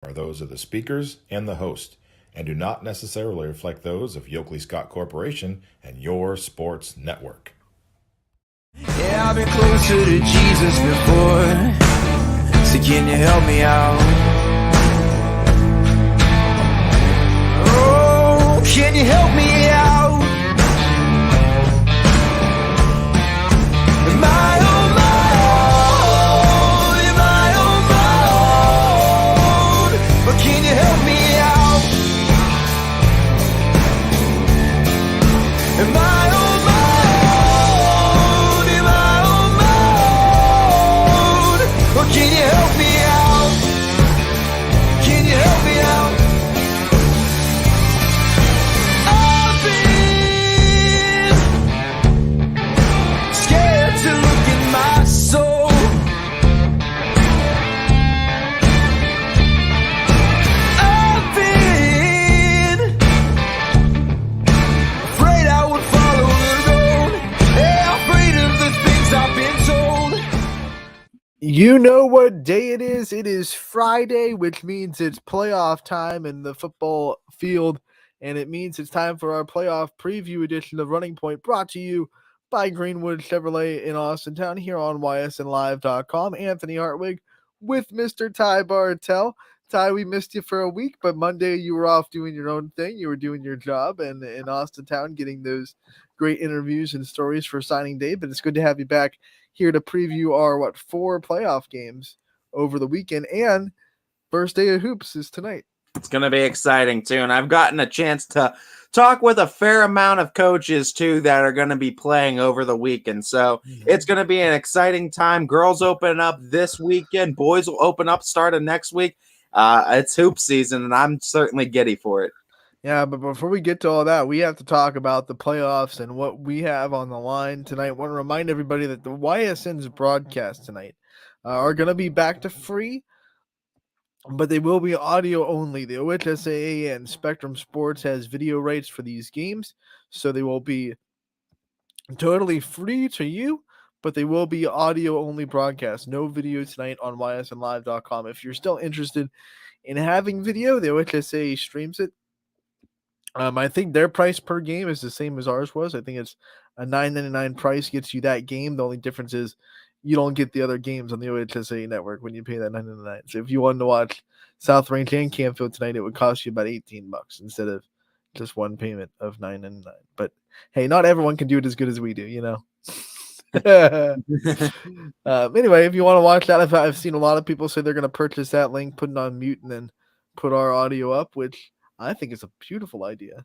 are those of the speakers and the host, and do not necessarily reflect those of Yoakley Scott Corporation and your sports network. Yeah, I've been closer to Jesus before, so can you help me out? Oh, can you help me out? Am I on my own? Am I on my own? Or can you help me out? Am I on my own? Am I on my own? Or can you help me out? Can you help me out? I've been scared to look in my soul. I've been afraid I would follow the road. Yeah, afraid of the things I've been told. You know what day it is? It is Friday, which means it's playoff time in the football field, and it means it's time for our playoff preview edition of Running Point, brought to you by Greenwood Chevrolet in Austintown here on ysnlive.com. Anthony Hartwig with Mr. Ty Bartell. Ty, we missed you for a week, but Monday you were off doing your own thing. You were doing your job and in Austintown getting those great interviews and stories for signing day, but it's good to have you back here to preview our 4 playoff games over the weekend, and first day of hoops is tonight. It's going to be exciting too, and I've gotten a chance to talk with a fair amount of coaches too that are going to be playing over the weekend, so it's going to be an exciting time. Girls open up this weekend, boys will open up starting next week. It's hoop season, and I'm certainly giddy for it. Yeah, but before we get to all that, we have to talk about the playoffs and what we have on the line tonight. I want to remind everybody that the YSN's broadcast tonight are going to be back to free, but they will be audio only. The OHSAA and Spectrum Sports has video rights for these games, so they will be totally free to you, but they will be audio only broadcast. No video tonight on ysnlive.com. If you're still interested in having video, the OHSAA streams it. I think their price per game is the same as ours was. I think it's a $9.99 price gets you that game. The only difference is you don't get the other games on the OHSA network when you pay that $9.99. So if you wanted to watch South Range and Canfield tonight, it would cost you about $18 instead of just one payment of $9.99. But hey, not everyone can do it as good as we do, you know. Anyway, if you want to watch that, I've seen a lot of people say they're going to purchase that link, put it on mute, and then put our audio up, which I think it's a beautiful idea. You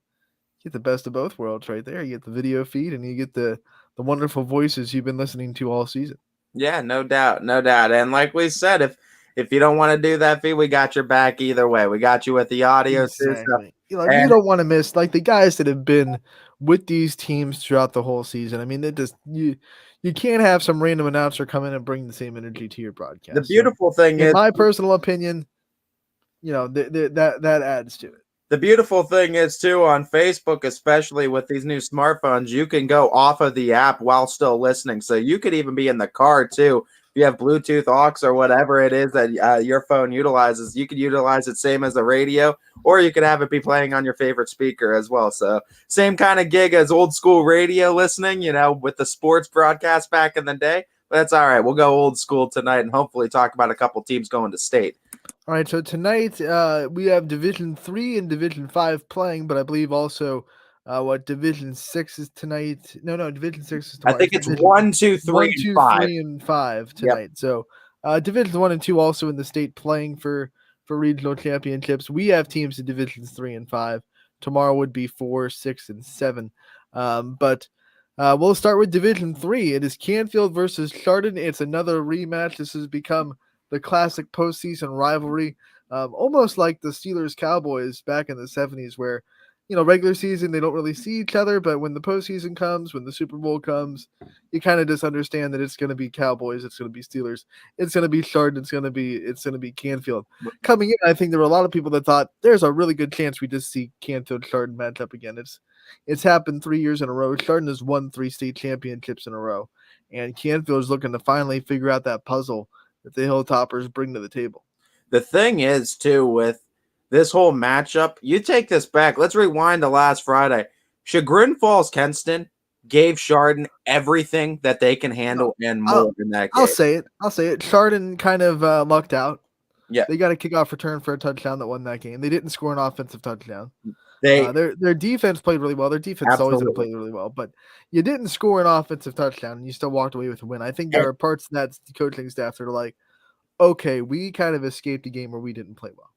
get the best of both worlds right there. You get the video feed and you get the wonderful voices you've been listening to all season. Yeah, no doubt. And like we said, if you don't want to do that feed, we got your back either way. We got you with the audio exactly. You don't want to miss like the guys that have been with these teams throughout the whole season. I mean, they just you can't have some random announcer come in and bring the same energy to your broadcast. The beautiful thing is, in my personal opinion, that adds to it. The beautiful thing is, too, on Facebook, especially with these new smartphones, you can go off of the app while still listening. So you could even be in the car, too. If you have Bluetooth aux or whatever it is that your phone utilizes, you could utilize it same as a radio, or you could have it be playing on your favorite speaker as well. So same kind of gig as old school radio listening, with the sports broadcast back in the day. But that's all right. We'll go old school tonight and hopefully talk about a couple teams going to state. All right, so tonight we have Division 3 and Division 5 playing, but I believe also Division 6 is tonight. No, Division 6 is tomorrow. I think it's 1, 2, 3, 1, 2, and 5. 3, and 5 tonight. Yep. So Divisions 1 and 2 also in the state playing for regional championships. We have teams in Divisions 3 and 5. Tomorrow would be 4, 6, and 7. But we'll start with Division 3. It is Canfield versus Chardon. It's another rematch. This has become the classic postseason rivalry, almost like the Steelers-Cowboys back in the 70s where, regular season, they don't really see each other, but when the postseason comes, when the Super Bowl comes, you kind of just understand that it's going to be Cowboys, it's going to be Steelers, it's going to be Chardon, it's going to be Canfield. Coming in, I think there were a lot of people that thought there's a really good chance we just see Canfield-Chardon match up again. It's happened 3 years in a row. Chardon has won 3 state championships in a row, and Canfield is looking to finally figure out that puzzle that the Hilltoppers bring to the table. The thing is, too, with this whole matchup, you take this back. Let's rewind to last Friday. Chagrin Falls Kenston gave Chardon everything that they can handle and more in that I'll game. say it. Chardon kind of lucked out. Yeah. They got a kickoff return for a touchdown that won that game. They didn't score an offensive touchdown. They Their defense played really well. Their defense is always going to Absolutely. play really well, but you didn't score an offensive touchdown and you still walked away with a win. I think there are parts of that coaching staff that are like, okay, we kind of escaped a game where we didn't play well.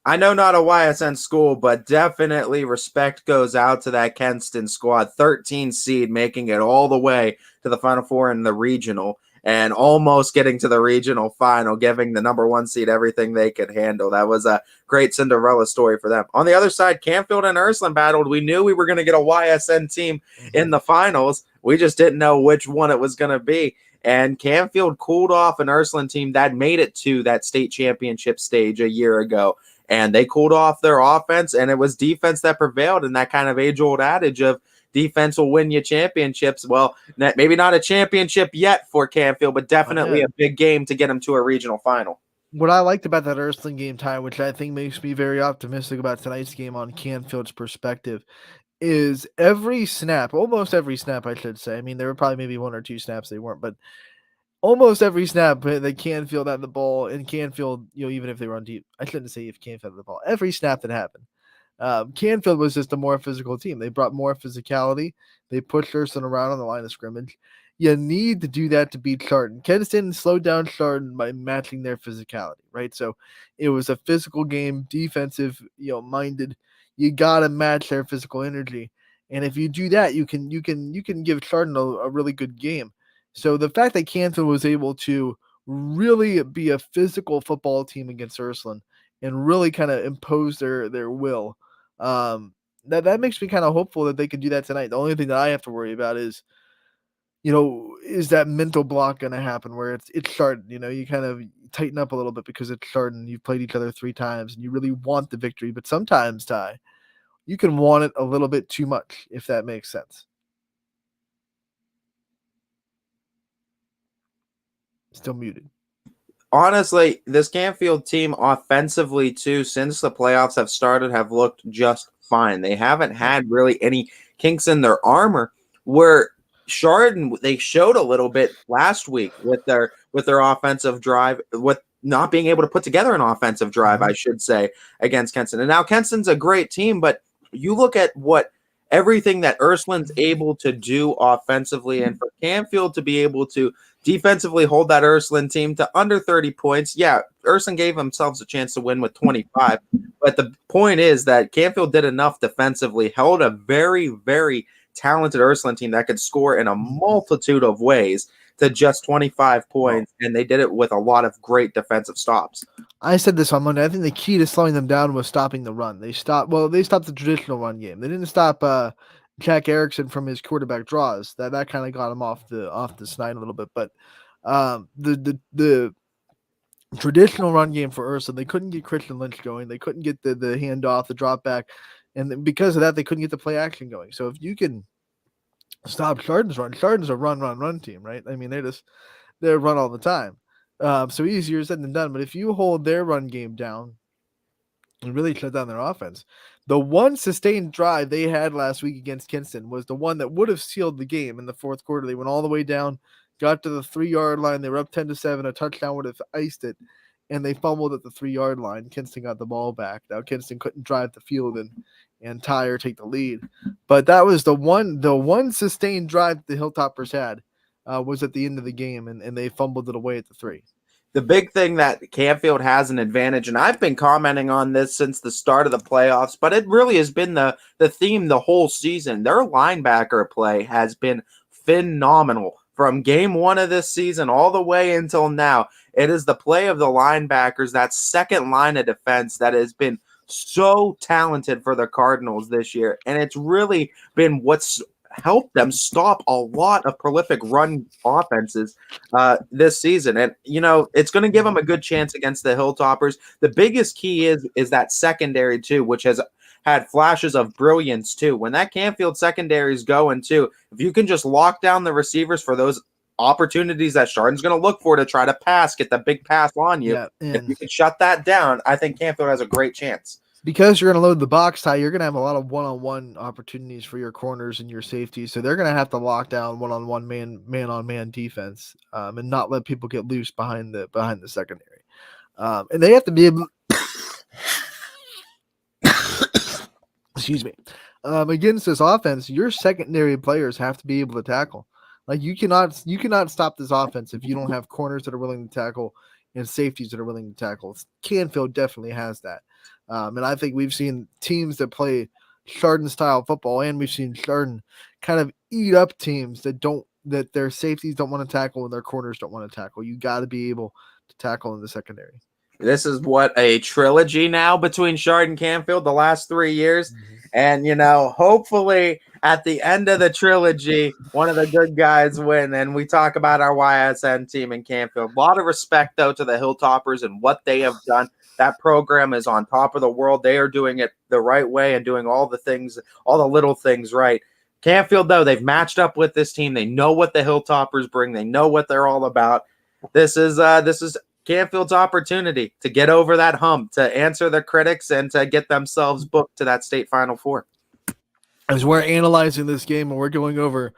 I know not a YSN school, but definitely respect goes out to that Kenston squad. 13 seed, making it all the way to the Final Four in the regional and almost getting to the regional final, giving the number 1 seed everything they could handle. That was a great Cinderella story for them. On the other side, Canfield and Ursuline battled. We knew we were going to get a YSN team in the finals. We just didn't know which one it was going to be. And Canfield cooled off an Ursuline team that made it to that state championship stage a year ago. And they cooled off their offense, and it was defense that prevailed in that kind of age-old adage of defense will win you championships. Well, maybe not a championship yet for Canfield, but definitely a big game to get them to a regional final. What I liked about that Ursuline game, Ty, which I think makes me very optimistic about tonight's game on Canfield's perspective, is every snap, almost every snap, I should say. I mean, there were probably maybe 1 or 2 snaps they weren't, but almost every snap that Canfield had the ball, and Canfield, even if they run deep, I shouldn't say if Canfield had the ball. Every snap that happened, Canfield was just a more physical team. They brought more physicality. They pushed Ursuline around on the line of scrimmage. You need to do that to beat Chardon. Kenston slowed down Chardon by matching their physicality, right? So it was a physical game, defensive, minded. You gotta match their physical energy, and if you do that, you can give Chardon a really good game. So the fact that Canfield was able to really be a physical football team against Ursuline and really kind of impose their will, that makes me kind of hopeful that they can do that tonight. The only thing that I have to worry about is, is that mental block going to happen where it's Chardon? You kind of tighten up a little bit because it's Chardon. You've played each other 3 times and you really want the victory, but sometimes, Ty, you can want it a little bit too much, if that makes sense. Still muted. Honestly, this Canfield team offensively, too, since the playoffs have started, have looked just fine. They haven't had really any kinks in their armor, where Chardon, they showed a little bit last week with their offensive drive, with not being able to put together an offensive drive, I should say, against Kenston. And now Kenston's a great team, but you look at everything that Ursuline's able to do offensively, and for Canfield to be able to defensively hold that Ursuline team to under 30 points. Yeah, Ursuline gave themselves a chance to win with 25, but the point is that Canfield did enough defensively, held a very, very talented Ursuline team that could score in a multitude of ways to just 25 points, and they did it with a lot of great defensive stops. I said this on Monday. I think the key to slowing them down was stopping the run. They stopped the traditional run game. They didn't stop Jack Erickson from his quarterback draws. That kind of got him off the snide a little bit. But the traditional run game for Ursuline, they couldn't get Christian Lynch going. They couldn't get the handoff, the drop back, and because of that, they couldn't get the play action going. So if you can stop Chardon's run, Chardon's a run team, right? I mean, they run all the time. So easier said than done. But if you hold their run game down and really shut down their offense, the one sustained drive they had last week against Kinston was the one that would have sealed the game in the 4th quarter. They went all the way down, got to the 3-yard line. They were up 10-7. A touchdown would have iced it, and they fumbled at the 3-yard line. Kinston got the ball back. Now Kinston couldn't drive the field and tie or take the lead, but that was the one sustained drive the Hilltoppers had. Was at the end of the game, and they fumbled it away at the 3. The big thing that Canfield has an advantage, and I've been commenting on this since the start of the playoffs, but it really has been the theme the whole season. Their linebacker play has been phenomenal from game 1 of this season all the way until now. It is the play of the linebackers, that second line of defense, that has been so talented for the Cardinals this year, and it's really been what's helped them stop a lot of prolific run offenses this season. And, it's going to give them a good chance against the Hilltoppers. The biggest key is that secondary, too, which has had flashes of brilliance, too. When that Canfield secondary is going, too, if you can just lock down the receivers for those opportunities that Chardon's going to look for to try to pass, get the big pass on you. Yeah, If and you can shut that down, I think Canfield has a great chance. because you're going to load the box tie, you're going to have a lot of one-on-one opportunities for your corners and your safeties. So they're going to have to lock down one-on-one man-on-man defense, and not let people get loose behind the secondary. And they have to be able. Excuse me. Against this offense, your secondary players have to be able to tackle. Like you cannot stop this offense if you don't have corners that are willing to tackle and safeties that are willing to tackle. Canfield definitely has that. And I think we've seen teams that play Chardon style football, and we've seen Chardon kind of eat up teams that their safeties don't want to tackle and their corners don't want to tackle. You got to be able to tackle in the secondary. This is what a trilogy now between Chardon and Canfield the last 3 years. And, hopefully at the end of the trilogy, one of the good guys win. And we talk about our YSN team in Canfield. A lot of respect, though, to the Hilltoppers and what they have done. That program is on top of the world. They are doing it the right way and doing all the things, all the little things right. Canfield, though, they've matched up with this team. They know what the Hilltoppers bring. They know what they're all about. This is Canfield's opportunity to get over that hump, to answer the critics, and to get themselves booked to that state Final Four. As we're analyzing this game and we're going over,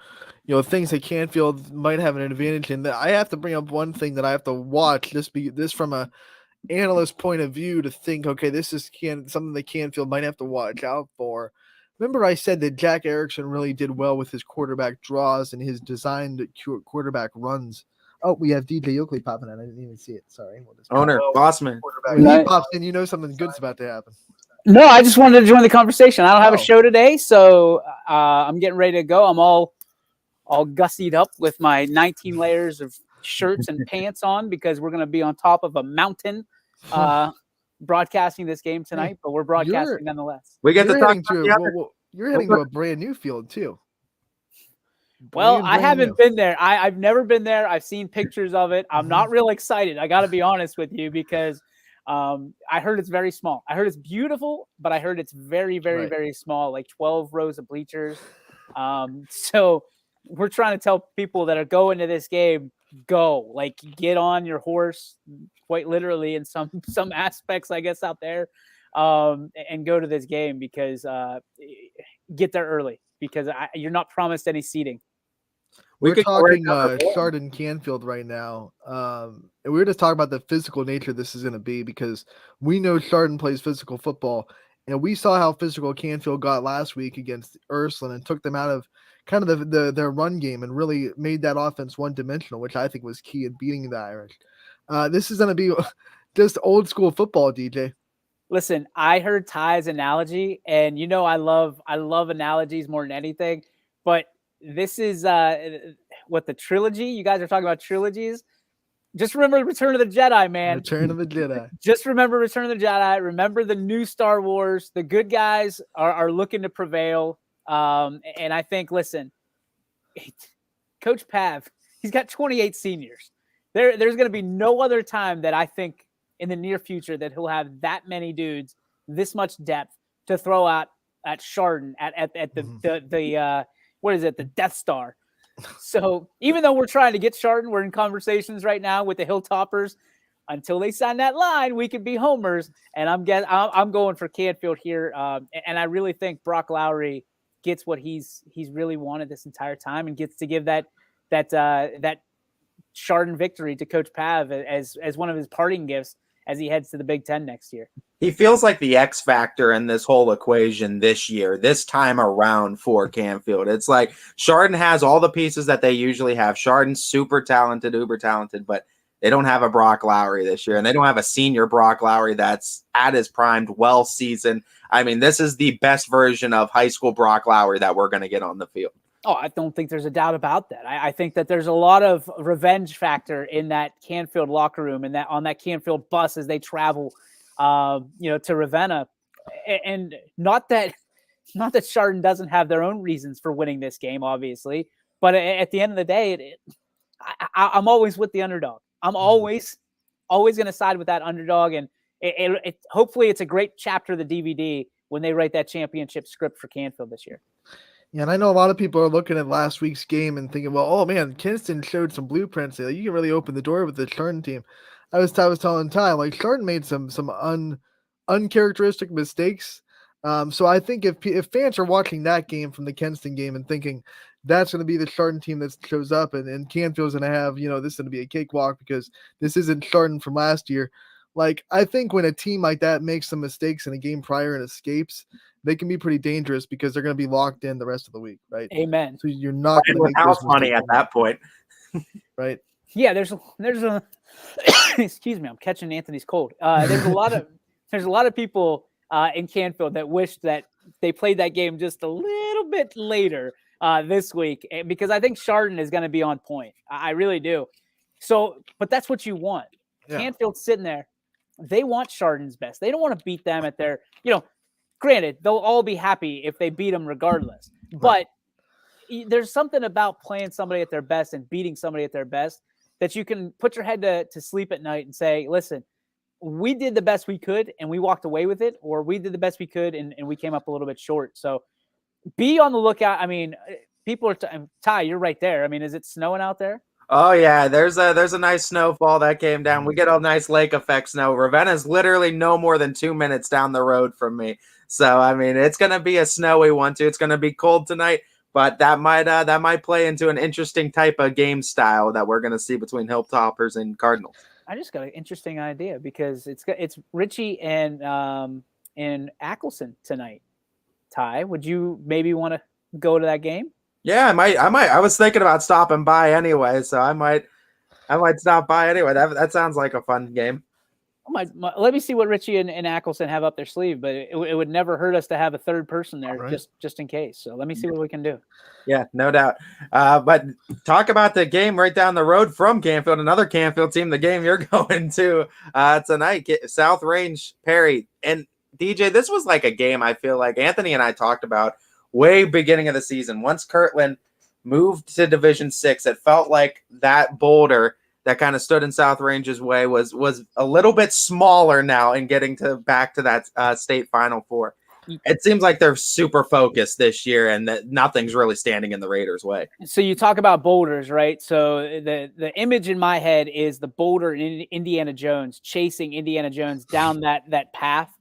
things that Canfield might have an advantage in, that I have to bring up one thing that I have to watch this from a analyst point of view to think, okay, this is something that Canfield might have to watch out for. Remember, I said that Jack Erickson really did well with his quarterback draws and his designed quarterback runs. Oh, we have DJ Oakley popping in. I didn't even see it. Sorry. Owner, Bossman. When he pops in, something good's about to happen. No, I just wanted to join the conversation. I don't have a show today, so I'm getting ready to go. I'm all gussied up with my 19 layers of shirts and pants on because we're going to be on top of a mountain broadcasting this game tonight, but we're broadcasting nonetheless. We get to talk you're heading to a brand new field, too. Well, I haven't been there. I've never been there. I've seen pictures of it. I'm not real excited. I got to be honest with you because I heard it's very small. I heard it's beautiful, but I heard it's very, very, very small, like 12 rows of bleachers. So we're trying to tell people that are going to this game, go. Like, get on your horse, quite literally in some aspects, I guess, out there, and go to this game because get there early because you're not promised any seating. We're talking Chardon Canfield right now. And we were just talking about the physical nature this is going to be because we know Chardon plays physical football. And we saw how physical Canfield got last week against Ursuline and took them out of kind of their run game and really made that offense one-dimensional, which I think was key in beating the Irish. This is going to be just old school football, DJ. Listen, I heard Ty's analogy, and I love analogies more than anything, but this is what the trilogy. You guys are talking about trilogies. Just remember Return of the Jedi, man. Return of the Jedi. Just remember Return of the Jedi. Remember the new Star Wars. The good guys are looking to prevail. And I think, listen, Coach Pav, he's got 28 seniors. There's going to be no other time that I think in the near future that he'll have that many dudes, this much depth to throw out at Chardon at the what is it? The Death Star. So even though we're trying to get Chardon, we're in conversations right now with the Hilltoppers. Until they sign that line, we could be homers. And I'm going for Canfield here. And I really think Brock Lowry gets what he's really wanted this entire time and gets to give that Chardon victory to Coach Pav as one of his parting gifts as he heads to the Big Ten next year. He feels like the X factor in this whole equation this year, this time around for Canfield. It's like Chardon has all the pieces that they usually have. Chardon's super talented, uber talented, but they don't have a Brock Lowry this year, and they don't have a senior Brock Lowry that's at his primed, well seasoned. I mean, this is the best version of high school Brock Lowry that we're going to get on the field. Oh, I don't think there's a doubt about that. I think that there's a lot of revenge factor in that Canfield locker room and that on that Canfield bus as they travel, to Ravenna, and not that Chardon doesn't have their own reasons for winning this game, obviously, but at the end of the day, I'm always with the underdog. I'm always going to side with that underdog, and hopefully it's a great chapter of the DVD when they write that championship script for Canfield this year. Yeah, and I know a lot of people are looking at last week's game and thinking, well, oh man, Kinston showed some blueprints. You can really open the door with the Chardon team. I was telling Ty, like Chardon made some uncharacteristic mistakes. So I think if fans are watching that game from the Kenston game and thinking that's going to be the Chardon team that shows up and Canfield's going to have, this is going to be a cakewalk because this isn't Chardon from last year. Like, I think when a team like that makes some mistakes in a game prior and escapes, they can be pretty dangerous because they're going to be locked in the rest of the week, right? Amen. So you're not going to With make house those money mistakes, at that point. right? Yeah, there's a excuse me, I'm catching Anthony's cold. There's a lot of people in Canfield that wish that they played that game just a little bit later this week because I think Chardon is going to be on point. I really do. So, but that's what you want. Yeah. Canfield's sitting there. They want Chardon's best. They don't want to beat them at their, granted, they'll all be happy if they beat them regardless. But there's something about playing somebody at their best and beating somebody at their best that you can put your head to sleep at night and say, listen, we did the best we could and we walked away with it, or we did the best we could and we came up a little bit short. So be on the lookout. I mean, people are Ty, you're right there. I mean, is it snowing out there? Oh yeah, there's a nice snowfall that came down. We get a nice lake effect snow. Ravenna's literally no more than 2 minutes down the road from me. So I mean, it's gonna be a snowy one too. It's gonna be cold tonight, but that might play into an interesting type of game style that we're gonna see between Hilltoppers and Cardinals. I just got an interesting idea because it's Richie and Ackelson tonight. Ty, would you maybe want to go to that game? Yeah, I might. I was thinking about stopping by anyway, so I might stop by anyway. That sounds like a fun game. Let me see what Richie and Ackelson have up their sleeve, but it would never hurt us to have a third person there just in case. So let me see what we can do. Yeah, no doubt. But talk about the game right down the road from Canfield, another Canfield team, the game you're going to tonight, South Range Perry. And DJ, this was like a game I feel like Anthony and I talked about way beginning of the season. Once Kirtland moved to Division 6, it felt like that boulder that kind of stood in South Range's way was a little bit smaller now in getting back to that state Final Four. It seems like they're super focused this year and that nothing's really standing in the Raiders' way. So you talk about boulders, right? So the image in my head is the boulder in Indiana Jones chasing Indiana Jones down that path.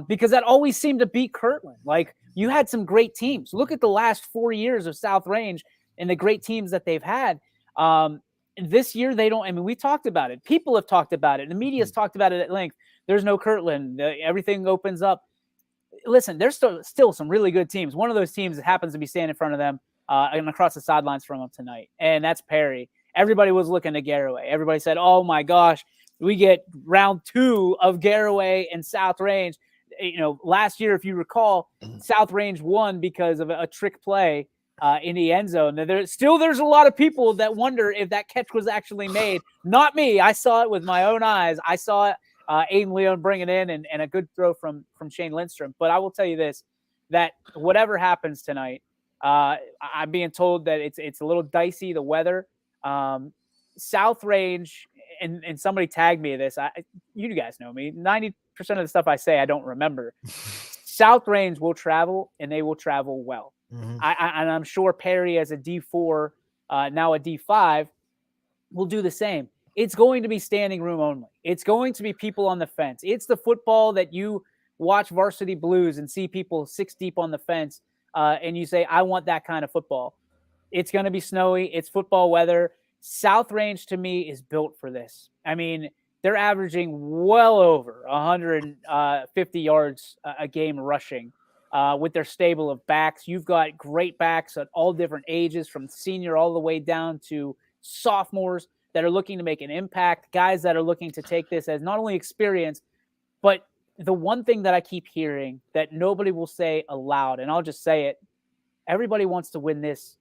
Because that always seemed to beat Kirtland. Like, you had some great teams. Look at the last 4 years of South Range and the great teams that they've had. This year, they don't. I mean, we talked about it. People have talked about it. The media's talked about it at length. There's no Kirtland. Everything opens up. Listen, there's still some really good teams. One of those teams that happens to be standing in front of them and across the sidelines from them tonight, and that's Perry. Everybody was looking to Garraway. Everybody said, oh, my gosh, we get round 2 of Garraway and South Range. Last year, if you recall, South Range won because of a trick play in the end zone. Now, there's a lot of people that wonder if that catch was actually made. Not me. I saw it with my own eyes. I saw it. Aiden Leon bring it in and a good throw from Shane Lindstrom. But I will tell you this, that whatever happens tonight, I'm being told that it's a little dicey, the weather. South Range, and somebody tagged me this. You guys know me. 90% of the stuff I say, I don't remember. South Range will travel, and they will travel well. And I'm sure Perry, as a D4, now a D5, will do the same. It's going to be standing room only. It's going to be people on the fence. It's the football that you watch Varsity Blues and see people 6 deep on the fence, and you say, I want that kind of football. It's going to be snowy. It's football weather. South Range, to me, is built for this. I mean, they're averaging well over 150 yards a game rushing with their stable of backs. You've got great backs at all different ages, from senior all the way down to sophomores that are looking to make an impact, guys that are looking to take this as not only experience, but the one thing that I keep hearing that nobody will say aloud, and I'll just say it, everybody wants to win this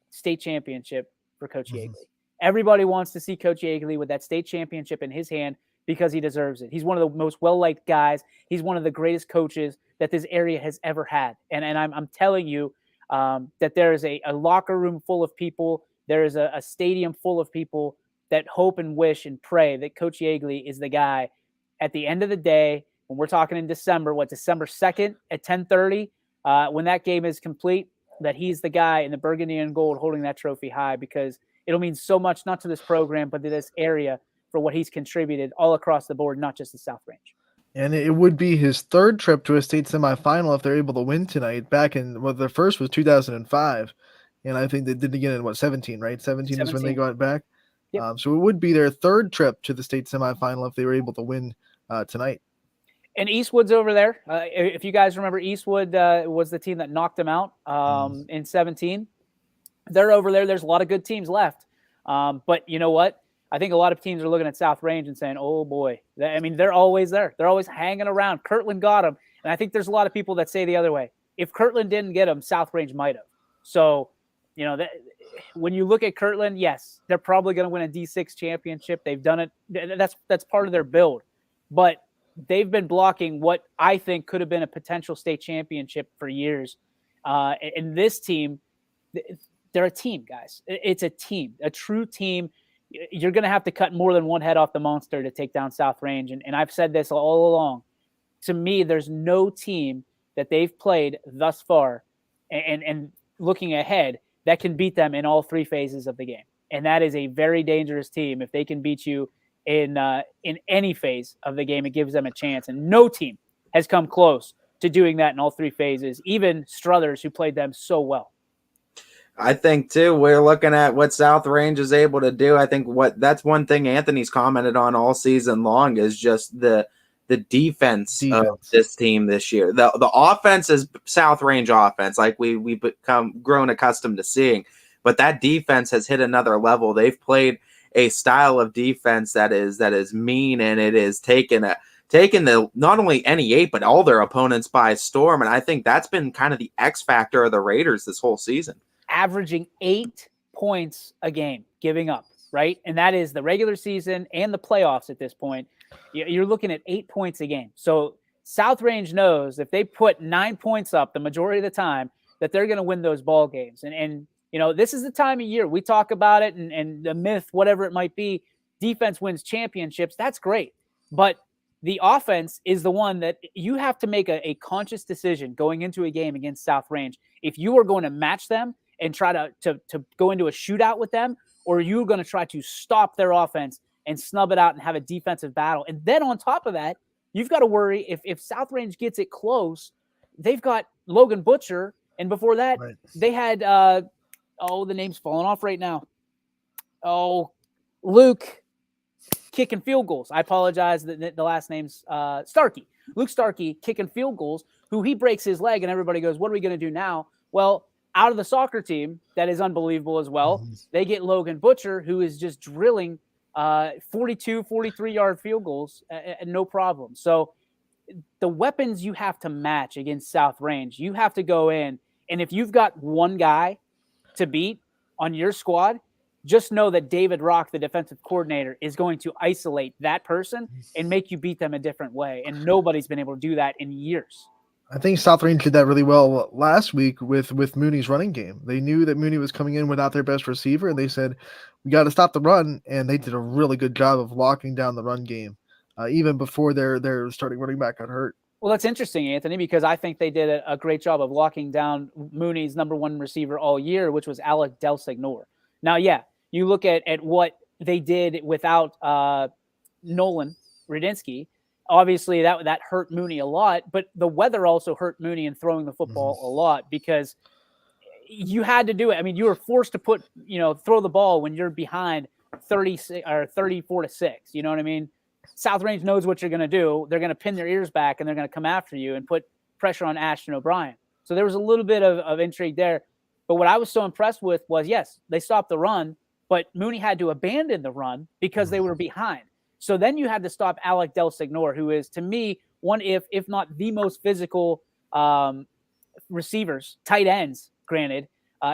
state championship for Coach Yeagley. Everybody wants to see Coach Yeagley with that state championship in his hand because he deserves it. He's one of the most well-liked guys. He's one of the greatest coaches that this area has ever had. And I'm telling you that there is a locker room full of people. There is a stadium full of people that hope and wish and pray that Coach Yeagley is the guy. At the end of the day, when we're talking in December, December 2nd at 10:30, when that game is complete, that he's the guy in the burgundy and gold holding that trophy high, because it'll mean so much, not to this program, but to this area for what he's contributed all across the board, not just the South Range. And it would be his third trip to a state semifinal if they're able to win tonight. Back in, well, their first was 2005. And I think they did again in 17, right? 17 is when they got back. Yep. So it would be their third trip to the state semifinal if they were able to win tonight. And Eastwood's over there. If you guys remember, Eastwood was the team that knocked them out in 17. They're over there. There's a lot of good teams left. But you know what? I think a lot of teams are looking at South Range and saying, oh, boy. I mean, they're always there. They're always hanging around. Kirtland got them. And I think there's a lot of people that say the other way. If Kirtland didn't get them, South Range might have. So, you know, when you look at Kirtland, yes, they're probably going to win a D6 championship. They've done it. That's part of their build. But they've been blocking what I think could have been a potential state championship for years. And this team, they're a team, guys. It's a team, a true team. You're going to have to cut more than one head off the monster to take down South Range. And I've said this all along. To me, there's no team that they've played thus far and looking ahead that can beat them in all three phases of the game. And that is a very dangerous team. If they can beat you in any phase of the game, it gives them a chance. And no team has come close to doing that in all three phases, even Struthers, who played them so well. I think too, we're looking at what South Range is able to do. I think that's one thing Anthony's commented on all season long is just the defense of this team this year. The offense is South Range offense, like we've grown accustomed to seeing, but that defense has hit another level. They've played a style of defense that is mean, and it is taken the not only NE8 but all their opponents by storm. And I think that's been kind of the X factor of the Raiders this whole season. Averaging 8 points a game, giving up, right? And that is the regular season and the playoffs at this point. You're looking at 8 points a game. So South Range knows if they put 9 points up the majority of the time, that they're going to win those ball games. And you know, this is the time of year we talk about it, and the myth, whatever it might be, defense wins championships. That's great. But the offense is the one that you have to make a conscious decision going into a game against South Range. If you are going to match them and try to go into a shootout with them, or you're going to try to stop their offense and snub it out and have a defensive battle. And then on top of that, you've got to worry if South Range gets it close, they've got Logan Butcher. And before that, they had, the name's falling off right now. Luke kicking field goals. I apologize. The last name's Starkey. Luke Starkey kicking field goals, who he breaks his leg and everybody goes, what are we going to do now? Well, out of the soccer team, that is unbelievable as well. They get Logan Butcher, who is just drilling 42, 43-yard field goals, no problem. So the weapons you have to match against South Range, you have to go in, and if you've got one guy to beat on your squad, just know that David Rock, the defensive coordinator, is going to isolate that person and make you beat them a different way. And nobody's been able to do that in years. I think South Range did that really well last week with Mooney's running game. They knew that Mooney was coming in without their best receiver, and they said, we got to stop the run, and they did a really good job of locking down the run game, even before their starting running back got hurt. Well, that's interesting, Anthony, because I think they did a great job of locking down Mooney's number one receiver all year, which was Alec Delsignore. Now, yeah, you look at what they did without Nolan Rudinsky. Obviously, that hurt Mooney a lot, but the weather also hurt Mooney in throwing the football a lot, because you had to do it. I mean, you were forced to throw the ball when you're behind 36 or 34-6. You know what I mean? South Range knows what you're going to do. They're going to pin their ears back, and they're going to come after you and put pressure on Ashton O'Brien. So there was a little bit of intrigue there. But what I was so impressed with was, yes, they stopped the run, but Mooney had to abandon the run because they were behind. So then you had to stop Alec Delsignore, who is, to me, one if not the most physical receivers, tight ends, granted,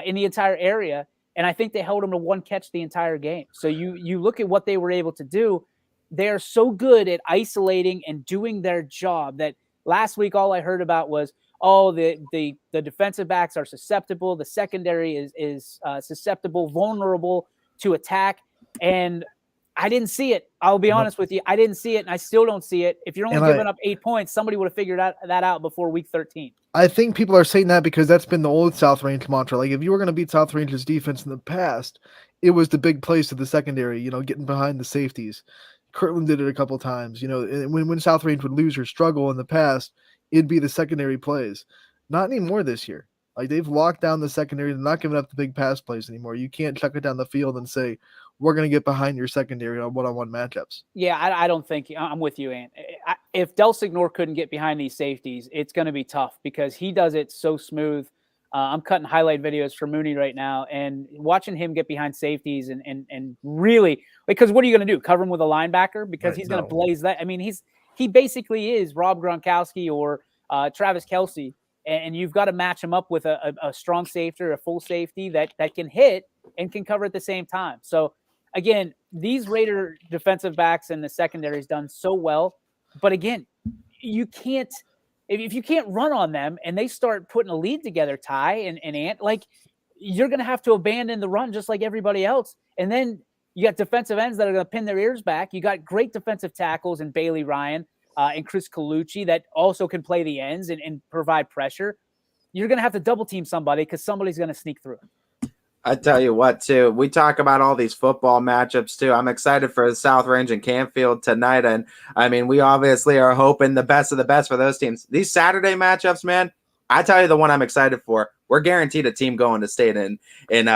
in the entire area. And I think they held him to one catch the entire game. So you look at what they were able to do. They're so good at isolating and doing their job that last week all I heard about was, the defensive backs are susceptible. The secondary is susceptible, vulnerable to attack. And I didn't see it. I'll be honest with you. I didn't see it, and I still don't see it. If you're only giving up 8 points, somebody would have figured that out before week 13. I think people are saying that because that's been the old South Range mantra. Like, if you were going to beat South Range's defense in the past, it was the big plays to the secondary, getting behind the safeties. Kirtland did it a couple times. When South Range would lose or struggle in the past, it'd be the secondary plays. Not anymore this year. Like, they've locked down the secondary. They're not giving up the big pass plays anymore. You can't chuck it down the field and say, we're going to get behind your secondary on one-on-one matchups. Yeah, I don't think – I'm with you, Ant. If Del Signor couldn't get behind these safeties, it's going to be tough because he does it so smooth. I'm cutting highlight videos for Mooney right now, and watching him get behind safeties and really – because what are you going to do, cover him with a linebacker? Because he's going to blaze that. I mean, he basically is Rob Gronkowski or Travis Kelce, and you've got to match him up with a strong safety or a full safety that can hit and can cover at the same time. So, again, these Raider defensive backs in the secondary has done so well. But, again, you can't – if you can't run on them and they start putting a lead together, Ty and Ant, like, you're going to have to abandon the run just like everybody else. And then you got defensive ends that are going to pin their ears back. You got great defensive tackles in Bailey Ryan and Chris Colucci that also can play the ends and provide pressure. You're going to have to double team somebody because somebody's going to sneak through. I tell you what, too, we talk about all these football matchups, too. I'm excited for the South Range and Campfield tonight. And, I mean, we obviously are hoping the best of the best for those teams. These Saturday matchups, man, I tell you the one I'm excited for. We're guaranteed a team going to state in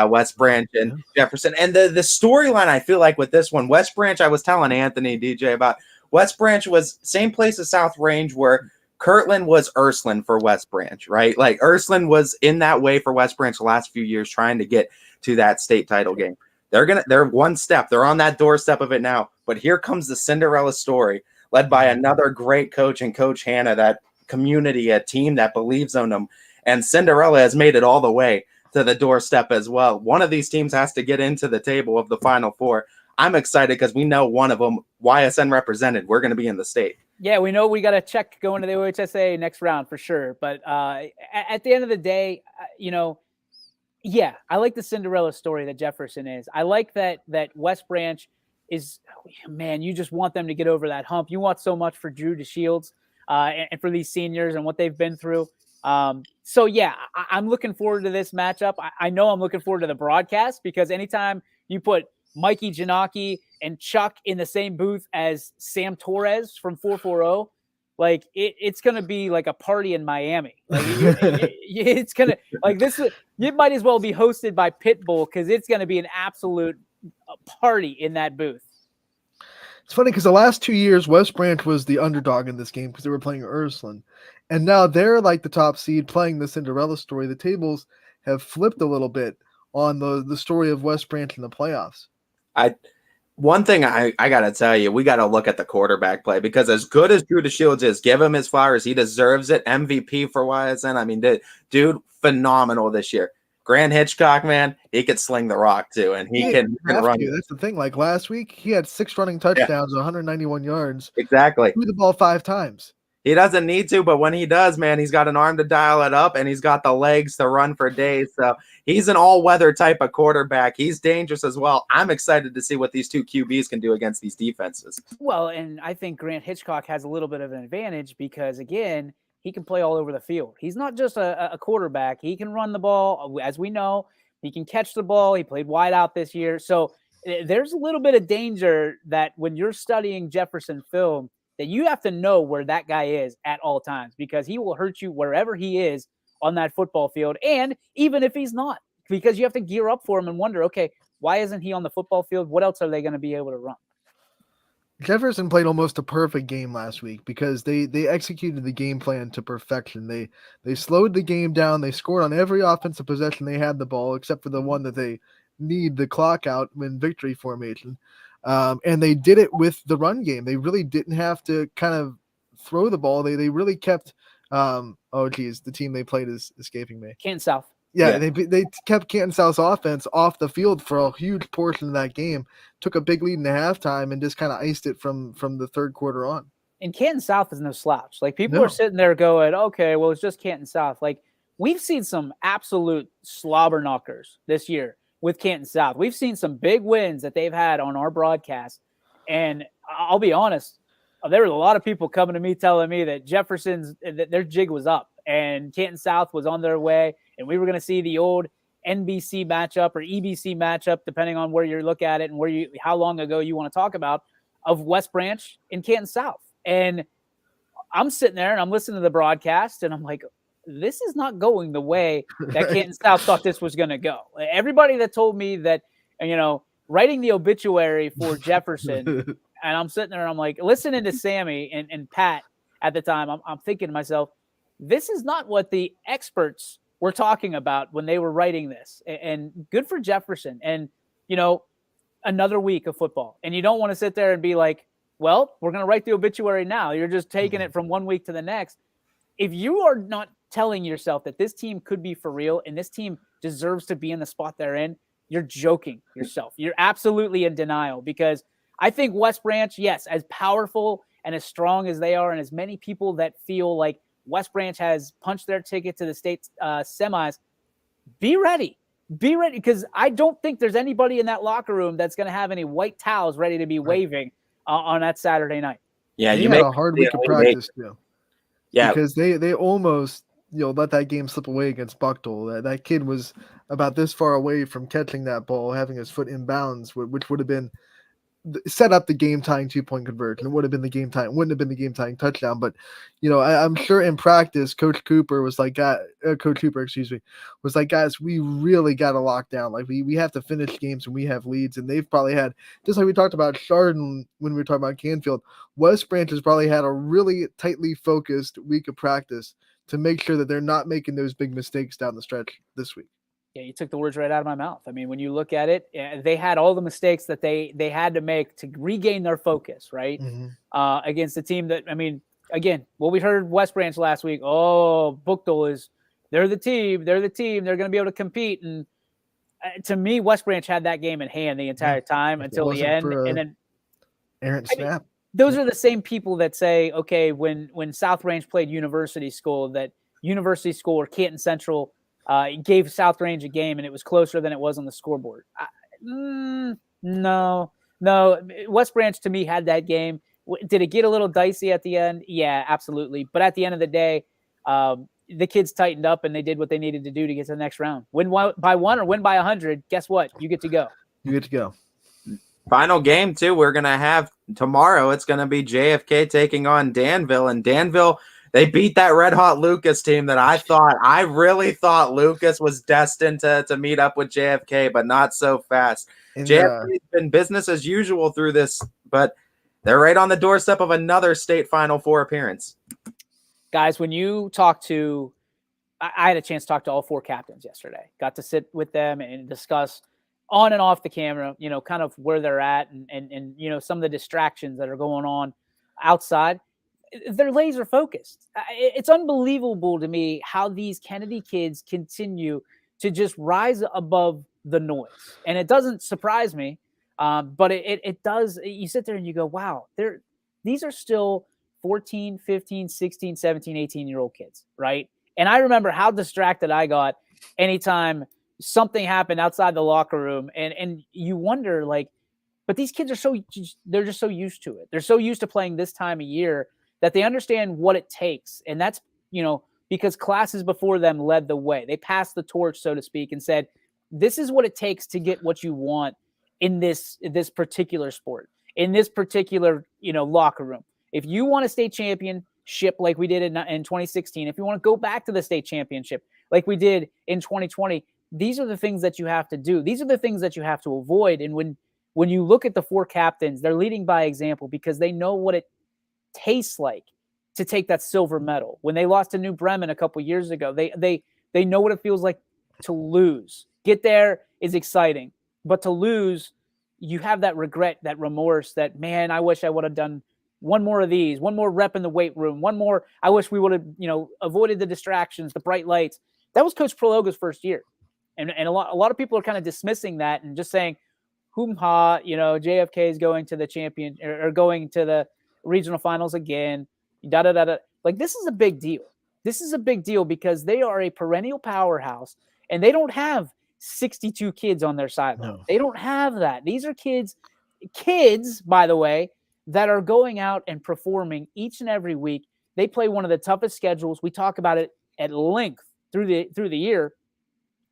West Branch and Jefferson. And the storyline, I feel like, with this one, West Branch, I was telling Anthony, DJ, about West Branch was same place as South Range where Kirtland was Ursuline for West Branch, right? Like, Ursuline was in that way for West Branch the last few years trying to get to that state title game. They're one step. They're on that doorstep of it now. But here comes the Cinderella story led by another great coach and Coach Hannah, that community, a team that believes in them. And Cinderella has made it all the way to the doorstep as well. One of these teams has to get into the table of the Final Four. I'm excited because we know one of them, YSN represented, we're going to be in the state. Yeah, we know we got to check going to the OHSA next round for sure. But at the end of the day, yeah, I like the Cinderella story that Jefferson is. I like that West Branch is, man, you just want them to get over that hump. You want so much for Drew DeShields and for these seniors and what they've been through. So, yeah, I'm looking forward to this matchup. I know I'm looking forward to the broadcast because anytime you put Mikey Janaki and Chuck in the same booth as Sam Torres from 440, like it's going to be like a party in Miami. Like it's going to like this. It might as well be hosted by Pitbull because it's going to be an absolute party in that booth. It's funny because the last 2 years, West Branch was the underdog in this game because they were playing Ursuline. And now they're like the top seed playing the Cinderella story. The tables have flipped a little bit on the story of West Branch in the playoffs. One thing I got to tell you, we got to look at the quarterback play because as good as Drew DeShields is, give him his flowers. He deserves it. MVP for YSN. I mean, dude, phenomenal this year. Grant Hitchcock, man, he could sling the rock too, and he can run. That's the thing. Like last week, he had 6 running touchdowns, 191 yards. Exactly. Threw the ball 5 times. He doesn't need to, but when he does, man, he's got an arm to dial it up, and he's got the legs to run for days. So he's an all-weather type of quarterback. He's dangerous as well. I'm excited to see what these two QBs can do against these defenses. Well, and I think Grant Hitchcock has a little bit of an advantage because, again, he can play all over the field. He's not just a quarterback. He can run the ball, as we know. He can catch the ball. He played wide out this year. So there's a little bit of danger that when you're studying Jefferson film, that you have to know where that guy is at all times because he will hurt you wherever he is on that football field. And even if he's not, because you have to gear up for him and wonder, okay, why isn't he on the football field? What else are they going to be able to run? Jefferson played almost a perfect game last week because they executed the game plan to perfection. They slowed the game down. They scored on every offensive possession they had the ball, except for the one that they need the clock out in victory formation. And they did it with the run game. They really didn't have to kind of throw the ball. They really kept the team they played is escaping me. Canton South. Yeah. They kept Canton South's offense off the field for a huge portion of that game. Took a big lead in the halftime and just kind of iced it from the third quarter on. And Canton South is no slouch. Like people are sitting there going, okay, well, it's just Canton South. Like we've seen some absolute slobber knockers this year with Canton South. We've seen some big wins that they've had on our broadcast And I'll be honest, there was a lot of people coming to me telling me that their jig was up and Canton South was on their way, and we were going to see the old NBC matchup or EBC matchup, depending on where you look at it and how long ago you want to talk about, of West Branch and Canton South. And I'm sitting there and I'm listening to the broadcast and I'm like, this is not going the way that Canton South thought this was going to go. Everybody that told me that, writing the obituary for Jefferson, and I'm sitting there and I'm like, listening to Sammy and Pat at the time, I'm thinking to myself, this is not what the experts were talking about when they were writing this. And good for Jefferson. And, another week of football. And you don't want to sit there and be like, well, we're going to write the obituary now. You're just taking it from one week to the next. If you are not telling yourself that this team could be for real and this team deserves to be in the spot they're in, you're joking yourself. You're absolutely in denial, because I think West Branch, yes, as powerful and as strong as they are, and as many people that feel like West Branch has punched their ticket to the state semis, be ready. Be ready, because I don't think there's anybody in that locker room that's going to have any white towels ready to be waving on that Saturday night. Yeah, they had a hard week of practice too. Yeah, because they almost let that game slip away against Bucktoll. That kid was about this far away from catching that ball, having his foot in bounds, which would have been set up the game-tying 2-point conversion. It would have been the game-tying, wouldn't have been the game-tying touchdown. But I'm sure in practice, Coach Cooper, was like, guys, we really got to lock down. Like we have to finish games when we have leads, and they've probably had, just like we talked about Chardon when we were talking about Canfield, West Branch has probably had a really tightly focused week of practice to make sure that they're not making those big mistakes down the stretch this week. Yeah, you took the words right out of my mouth. I mean, when you look at it, they had all the mistakes that they had to make to regain their focus, right? Mm-hmm. Against a team that, again, what we heard West Branch last week, Bucktoll they're the team, they're going to be able to compete. And to me, West Branch had that game in hand the entire time until the end. And then errant snap. Those are the same people that say, okay, when South Range played University School, that University School or Canton Central gave South Range a game and it was closer than it was on the scoreboard. No. West Branch to me had that game. Did it get a little dicey at the end? Yeah, absolutely. But at the end of the day, the kids tightened up and they did what they needed to do to get to the next round. Win by 1 or win by 100, guess what? You get to go. Final game, too, we're going to have tomorrow. It's going to be JFK taking on Danville. And Danville, they beat that red-hot Lucas team that I really thought Lucas was destined to meet up with JFK, but not so fast. JFK's been business as usual through this, but they're right on the doorstep of another state Final Four appearance. Guys, when you talk to – I had a chance to talk to all 4 captains yesterday. Got to sit with them and discuss – on and off the camera, kind of where they're at and some of the distractions that are going on outside. They're laser focused. It's unbelievable to me how these Kennedy kids continue to just rise above the noise. And it doesn't surprise me, but it does. You sit there and you go, wow, these are still 14, 15, 16, 17, 18-year-old kids, right? And I remember how distracted I got anytime something happened outside the locker room, and you wonder, like, but these kids are they're just so used to it. They're so used to playing this time of year that they understand what it takes. And that's, because classes before them led the way. They passed the torch, so to speak, and said, this is what it takes to get what you want in this particular sport, in this particular, locker room. If you want a state championship like we did in 2016, if you want to go back to the state championship like we did in 2020, these are the things that you have to do. These are the things that you have to avoid. And when you look at the 4 captains, they're leading by example because they know what it tastes like to take that silver medal. When they lost to New Bremen a couple years ago, they know what it feels like to lose. Get there is exciting, but to lose, you have that regret, that remorse, that, man, I wish I would have done one more of these, one more rep in the weight room, one more. I wish we would have, avoided the distractions, the bright lights. That was Coach Prologo's first year. And a lot of people are kind of dismissing that and just saying, JFK is going to the champion or going to the regional finals again. Like, this is a big deal. This is a big deal because they are a perennial powerhouse and they don't have 62 kids on their sideline. No. They don't have that. These are kids. kids, by the way, that are going out and performing each and every week. They play one of the toughest schedules. We talk about it at length through the year.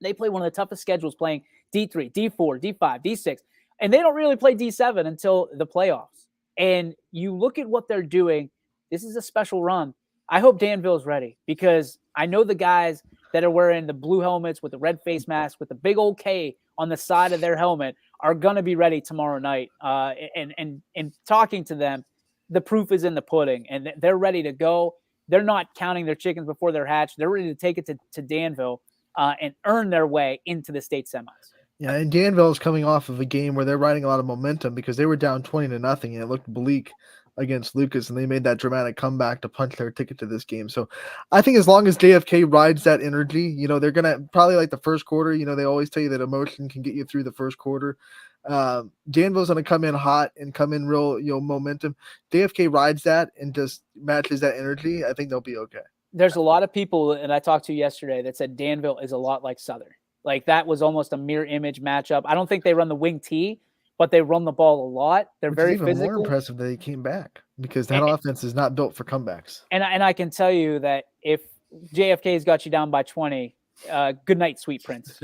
They play one of the toughest schedules, playing D3, D4, D5, D6, and they don't really play D7 until the playoffs. And you look at what they're doing. This is a special run. I hope Danville is ready, because I know the guys that are wearing the blue helmets with the red face mask with the big old K on the side of their helmet are going to be ready tomorroro night. And talking to them, the proof is in the pudding, and they're ready to go. They're not counting their chickens before they're hatched. They're ready to take it to Danville and earn their way into the state semis. Yeah, and Danville is coming off of a game where they're riding a lot of momentum because they were down 20-0 and it looked bleak against Lucas, and they made that dramatic comeback to punch their ticket to this game. So I think as long as JFK rides that energy, they're going to probably like the first quarter, they always tell you that emotion can get you through the first quarter. Danville's going to come in hot and come in real, momentum. JFK rides that and just matches that energy. I think they'll be okay. There's a lot of people, and I talked to yesterday, that said Danville is a lot like Southern. Like, that was almost a mirror image matchup. I don't think they run the wing T, but they run the ball a lot. They're very physical. More impressive that they came back, because that offense is not built for comebacks. And I can tell you that if JFK's got you down by 20, good night, sweet prince.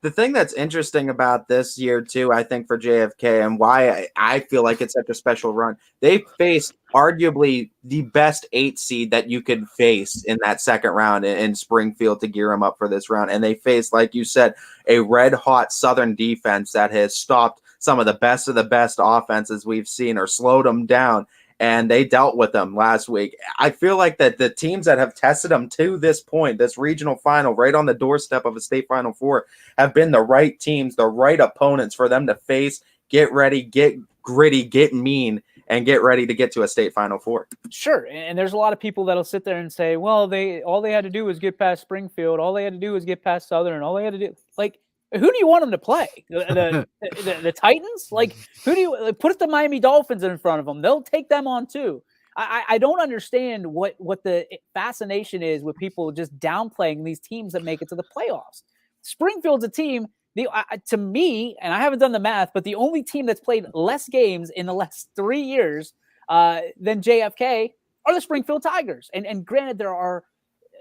The thing that's interesting about this year, too, I think for JFK, and why I feel like it's such a special run, they faced arguably the best 8 seed that you could face in that second round in Springfield to gear them up for this round. And they faced, like you said, a red-hot Southern defense that has stopped some of the best offenses we've seen or slowed them down. And they dealt with them last week. I feel like that the teams that have tested them to this point, this regional final, right on the doorstep of a state Final Four, have been the right teams, the right opponents for them to face, get ready, get gritty, get mean, and get ready to get to a state Final Four. Sure. And there's a lot of people that'll sit there and say, well, all they had to do was get past Springfield. All they had to do was get past Southern. All they had to do, like, who do you want them to play? The Titans? Like, who do you put the Miami Dolphins in front of them? They'll take them on too. I don't understand what the fascination is with people just downplaying these teams that make it to the playoffs. Springfield's a team, to me, and I haven't done the math, but the only team that's played less games in the last 3 years than JFK are the Springfield Tigers. And granted, there are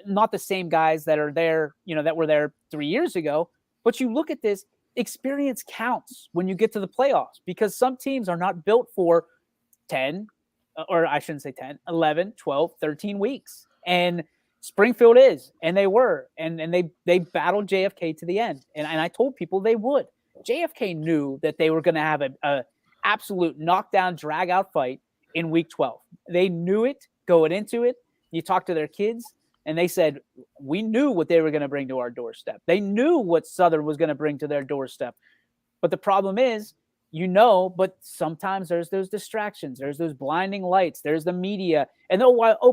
not the same guys that are there, that were there 3 years ago. But you look at this, experience counts when you get to the playoffs, because some teams are not built for 10, or I shouldn't say 10, 11, 12, 13 weeks. And Springfield is, and they were, and they battled JFK to the end. And I told people they would. JFK knew that they were going to have a absolute knockdown, drag-out fight in week 12. They knew it going into it. You talk to their kids, and they said, we knew what they were going to bring to our doorstep. They knew what Southern was going to bring to their doorstep. But the problem is, but sometimes there's those distractions. There's those blinding lights. There's the media. And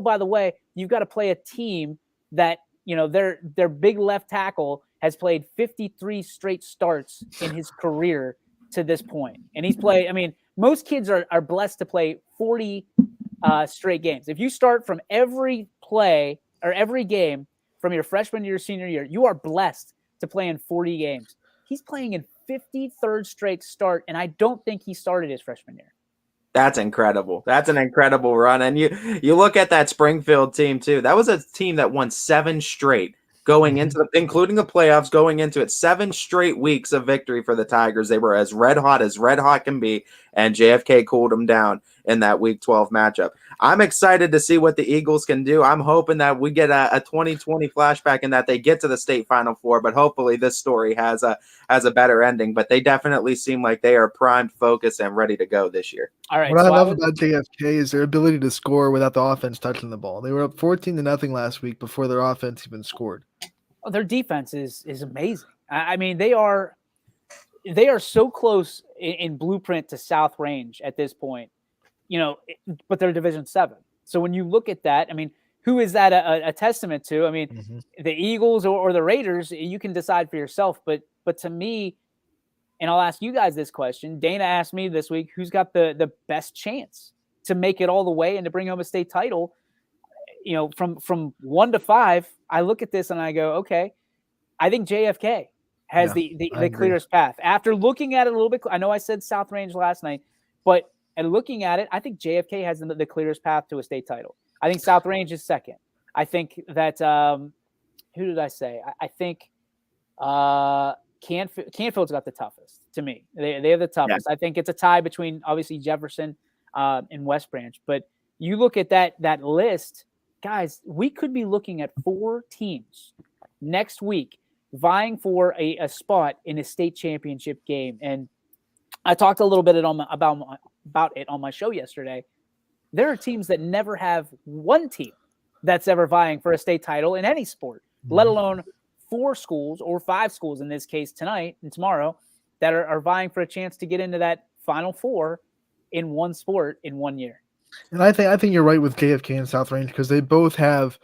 by the way, you've got to play a team that, their big left tackle has played 53 straight starts in his career to this point. And he's played, most kids are blessed to play 40 straight games. If you start from every play or every game from your freshman year, senior year, you are blessed to play in 40 games. He's playing in 53rd straight start, and I don't think he started his freshman year. That's incredible. That's an incredible run. And you look at that Springfield team, too. That was a team that won 7 straight going into including the playoffs, going into it. 7 straight weeks of victory for the Tigers. They were as red hot can be, and JFK cooled them down in that week 12 matchup. I'm excited to see what the Eagles can do. I'm hoping that we get a 2020 flashback and that they get to the state Final Four, but hopefully this story has a better ending. But they definitely seem like they are primed, focused, and ready to go this year. All right. What I love about JFK is their ability to score without the offense touching the ball. They were up 14-0 last week before their offense even scored. Oh, their defense is amazing. They are so close in blueprint to South Range at this point. But they're Division 7. So when you look at that, who is that a testament to? The Eagles or the Raiders, you can decide for yourself. But to me, and I'll ask you guys this question. Dana asked me this week, who's got the best chance to make it all the way and to bring home a state title? From 1 to 5, I look at this and I go, okay, I think JFK. has Yeah, the I agree. clearest path. After looking at it a little bit, I know I said South Range last night, but and looking at it, I think JFK has the clearest path to a state title. I think South Range is second. I think that who did I say? I think Canfield's got the toughest to me. They have the toughest. I think it's a tie between obviously Jefferson and West Branch. But you look at that list, guys, we could be looking at 4 teams next week vying for a spot in a state championship game. And I talked a little bit about it on my show yesterday. There are teams that never have one team that's ever vying for a state title in any sport, let alone 4 schools or 5 schools in this case tonight and tomorrow that are vying for a chance to get into that Final Four in one sport in 1 year. And I think you're right with JFK and South Range because they both have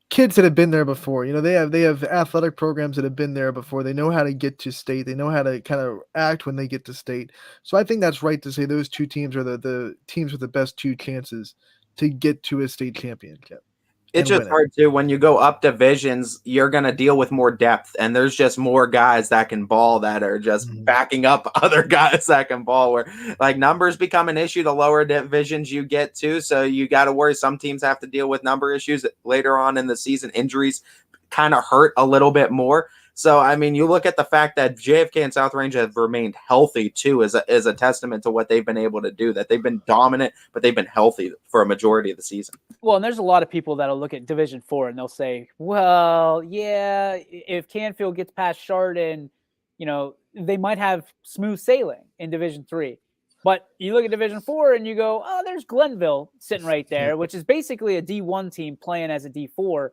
kids that have been there before. You know, they have athletic programs that have been there before. They know how to get to state. They know how to kind of act when they get to state. So I think that's right to say those 2 teams are the teams with the best 2 chances to get to a state championship. It's just hard too. When you go up divisions, you're going to deal with more depth, and there's just more guys that can ball that are just backing up other guys that can ball. Where like numbers become an issue the lower divisions you get to, so you got to worry. Some teams have to deal with number issues later on in the season. Injuries kind of hurt a little bit more. So, I mean, you look at the fact that JFK and South Range have remained healthy, too, is a testament to what they've been able to do, that they've been dominant, but they've been healthy for a majority of the season. Well, and there's a lot of people that'll look at Division 4 and they'll say, well, yeah, if Canfield gets past Chardon, you know, they might have smooth sailing in Division 3. But you look at Division 4 and you go, oh, there's Glenville sitting right there, which is basically a D1 team playing as a D4.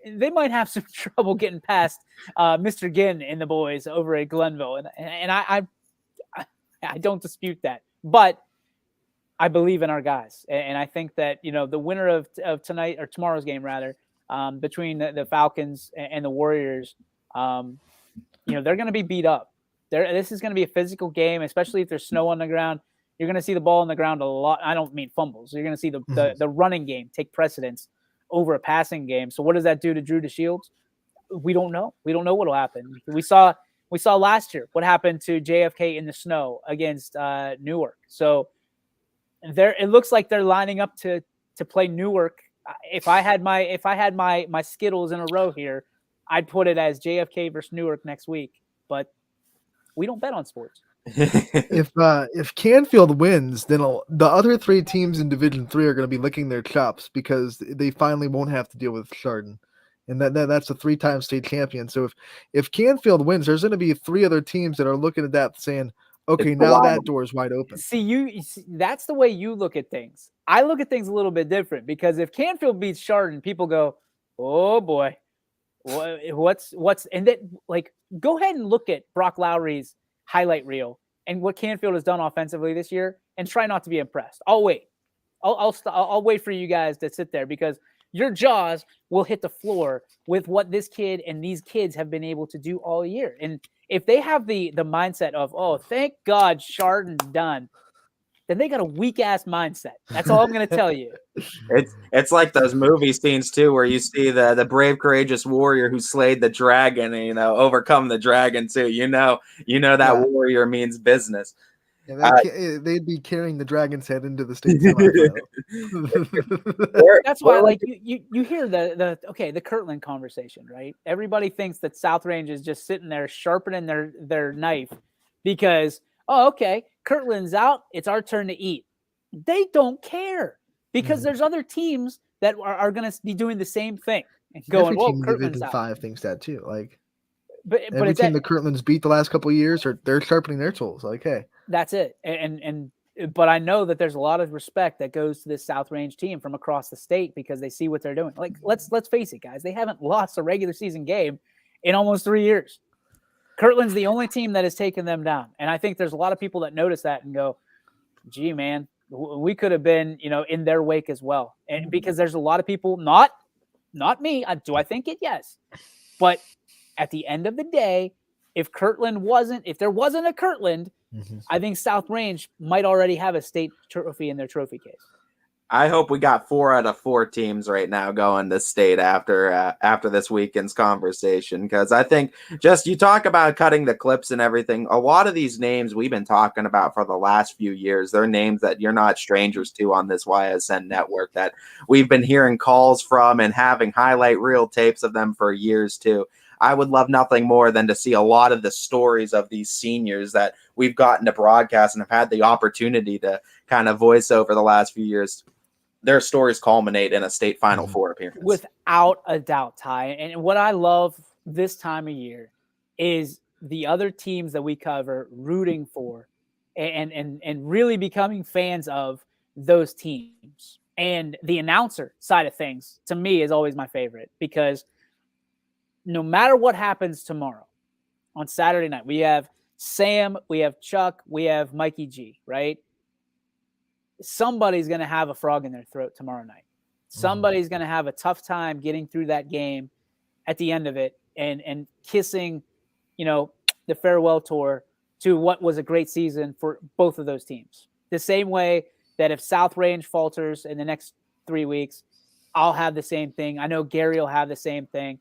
They might have some trouble getting past Mr. Ginn and the boys over at Glenville. And I don't dispute that. But I believe in our guys. And I think that, you know, the winner of tonight or tomorrow's game, rather, between the Falcons and the Warriors, you know, they're going to be beat up. This is going to be a physical game, especially if there's snow on the ground. You're going to see the ball on the ground a lot. I don't mean fumbles. You're going to see the running game take precedence over a passing game. So what does that do to Drew DeShields? We don't know. We don't know what will happen. We saw last year what happened to JFK in the snow against Newark. So it looks like they're lining up to play Newark. If I had my Skittles in a row here, I'd put it as JFK versus Newark next week. But we don't bet on sports. If Canfield wins, then the other 3 teams in Division 3 are going to be licking their chops because they finally won't have to deal with Chardon, and that's a 3-time state champion. So if Canfield wins, there's going to be 3 other teams that are looking at that saying, "Okay, now that door is wide open." See, that's the way you look at things. I look at things a little bit different because if Canfield beats Chardon, people go, "Oh boy, what's?" And then like go ahead and look at Brock Lowry's highlight reel and what Canfield has done offensively this year, and try not to be impressed. I'll wait. I'll wait for you guys to sit there because your jaws will hit the floor with what this kid and these kids have been able to do all year. And if they have the mindset of, oh, thank God Chardon's done, then they got a weak ass mindset. That's all I'm going to tell you. It's like those movie scenes too, where you see the brave, courageous warrior who slayed the dragon and, you know, overcome the dragon too. You know that warrior means business. Yeah, they'd be carrying the dragon's head into the state semifinal. That's why, like, you hear the Kirtland conversation, right? Everybody thinks that South Range is just sitting there sharpening their knife because, oh, okay, Kirtland's out, it's our turn to eat. They don't care because there's other teams that are going to be doing the same thing and going, every well, team in Kirtland's Division out. 5 thinks that too. Like, but every team the Kirtland's beat the last couple of years, they're sharpening their tools. Like, hey, that's it. But I know that there's a lot of respect that goes to this South Range team from across the state because they see what they're doing. Like, let's face it, guys. They haven't lost a regular season game in almost 3 years. Kirtland's the only team that has taken them down. And I think there's a lot of people that notice that and go, gee, man, we could have been, you know, in their wake as well. And because there's a lot of people, not me. Do I think it? Yes. But at the end of the day, if there wasn't a Kirtland, I think South Range might already have a state trophy in their trophy case. I hope we got 4 out of 4 teams right now going to state after this weekend's conversation, because I think just you talk about cutting the clips and everything. A lot of these names we've been talking about for the last few years, they're names that you're not strangers to on this YSN network that we've been hearing calls from and having highlight reel tapes of them for years too. I would love nothing more than to see a lot of the stories of these seniors that we've gotten to broadcast and have had the opportunity to kind of voice over the last few years. Their stories culminate in a state Final Four appearance. Without a doubt, Ty. And what I love this time of year is the other teams that we cover rooting for and really becoming fans of those teams. And the announcer side of things, to me, is always my favorite, because no matter what happens tomorrow on Saturday night, we have Sam, we have Chuck, we have Mikey G, right? Somebody's going to have a frog in their throat tomorrow night. Somebody's going to have a tough time getting through that game at the end of it and kissing, the farewell tour to what was a great season for both of those teams. The same way that if South Range falters in the next 3 weeks, I'll have the same thing. I know Gary will have the same thing.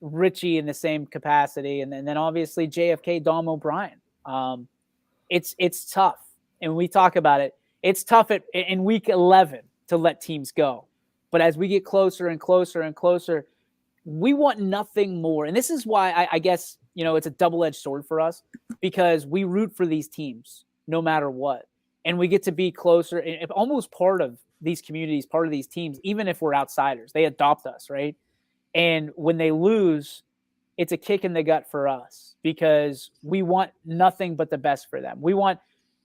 Richie in the same capacity. And then obviously JFK, Dom O'Brien. It's tough. And we talk about it. It's tough in week 11 to let teams go. But as we get closer and closer and closer, we want nothing more. And this is why I guess, it's a double-edged sword for us, because we root for these teams no matter what. And we get to be closer and almost part of these communities, part of these teams, even if we're outsiders. They adopt us, right? And when they lose, it's a kick in the gut for us, because we want nothing but the best for them. We want,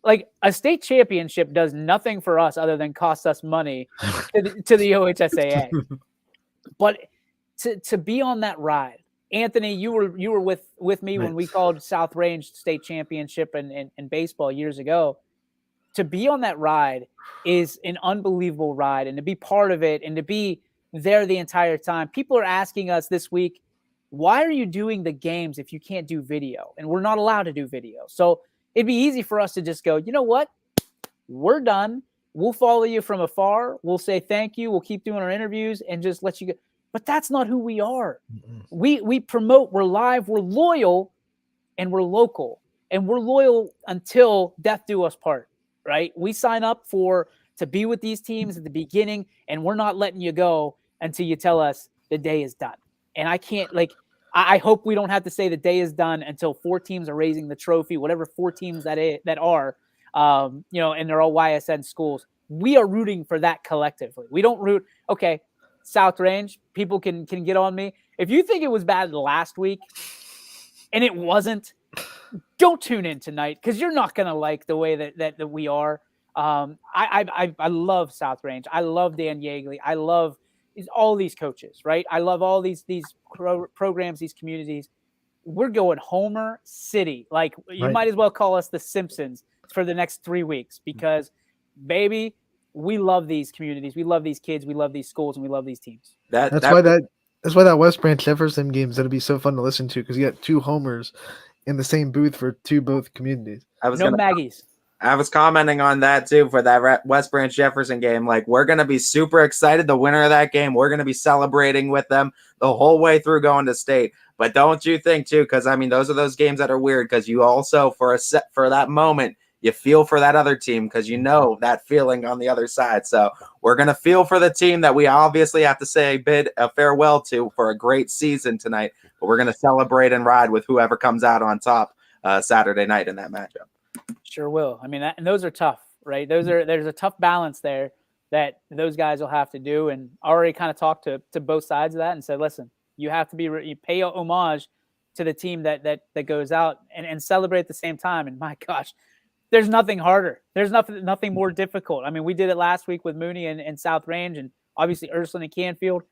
like, a state championship does nothing for us other than cost us money to the OHSAA. But to be on that ride, Anthony, you were with me when we called South Range state championship in baseball years ago. To be on that ride is an unbelievable ride, and to be part of it and to be there the entire time. People are asking us this week, why are you doing the games if you can't do video? And we're not allowed to do video. So it'd be easy for us to just go, you know what? We're done. We'll follow you from afar. We'll say thank you. We'll keep doing our interviews and just let you go. But that's not who we are. We promote, we're live, we're loyal, and we're local. And we're loyal until death do us part, right? We sign up to be with these teams at the beginning, and we're not letting you go until you tell us the day is done. And I can't, I hope we don't have to say the day is done until 4 teams are raising the trophy, whatever 4 teams that are, and they're all YSN schools. We are rooting for that collectively. We don't root, okay, South Range, people can get on me. If you think it was bad last week and it wasn't, don't tune in tonight, because you're not going to like the way that we are. I love South Range. I love Dan Yeagley. I love all these coaches, right? I love all these programs, these communities. We're going Homer City. Like, you might as well call us the Simpsons for the next 3 weeks, because, baby, we love these communities. We love these kids. We love these schools, and we love these teams. That's why that West Branch Jefferson game is going to be so fun to listen to, because you got 2 homers in the same booth for both communities. Maggies. I was commenting on that too for that West Branch Jefferson game. Like, we're going to be super excited. The winner of that game, we're going to be celebrating with them the whole way through going to state. But don't you think too, because I mean, those are those games that are weird, because you also for that moment, you feel for that other team, because you know that feeling on the other side. So we're going to feel for the team that we obviously have to bid a farewell to for a great season tonight. But we're going to celebrate and ride with whoever comes out on top Saturday night in that matchup. Sure will. I mean, and those are tough, right? There's a tough balance there that those guys will have to do. And I already kind of talked to both sides of that and said, listen, you have to you pay homage to the team that goes out and celebrate at the same time. And my gosh, there's nothing harder. There's nothing more difficult. I mean, we did it last week with Mooney and South Range, and obviously Ursuline and Canfield.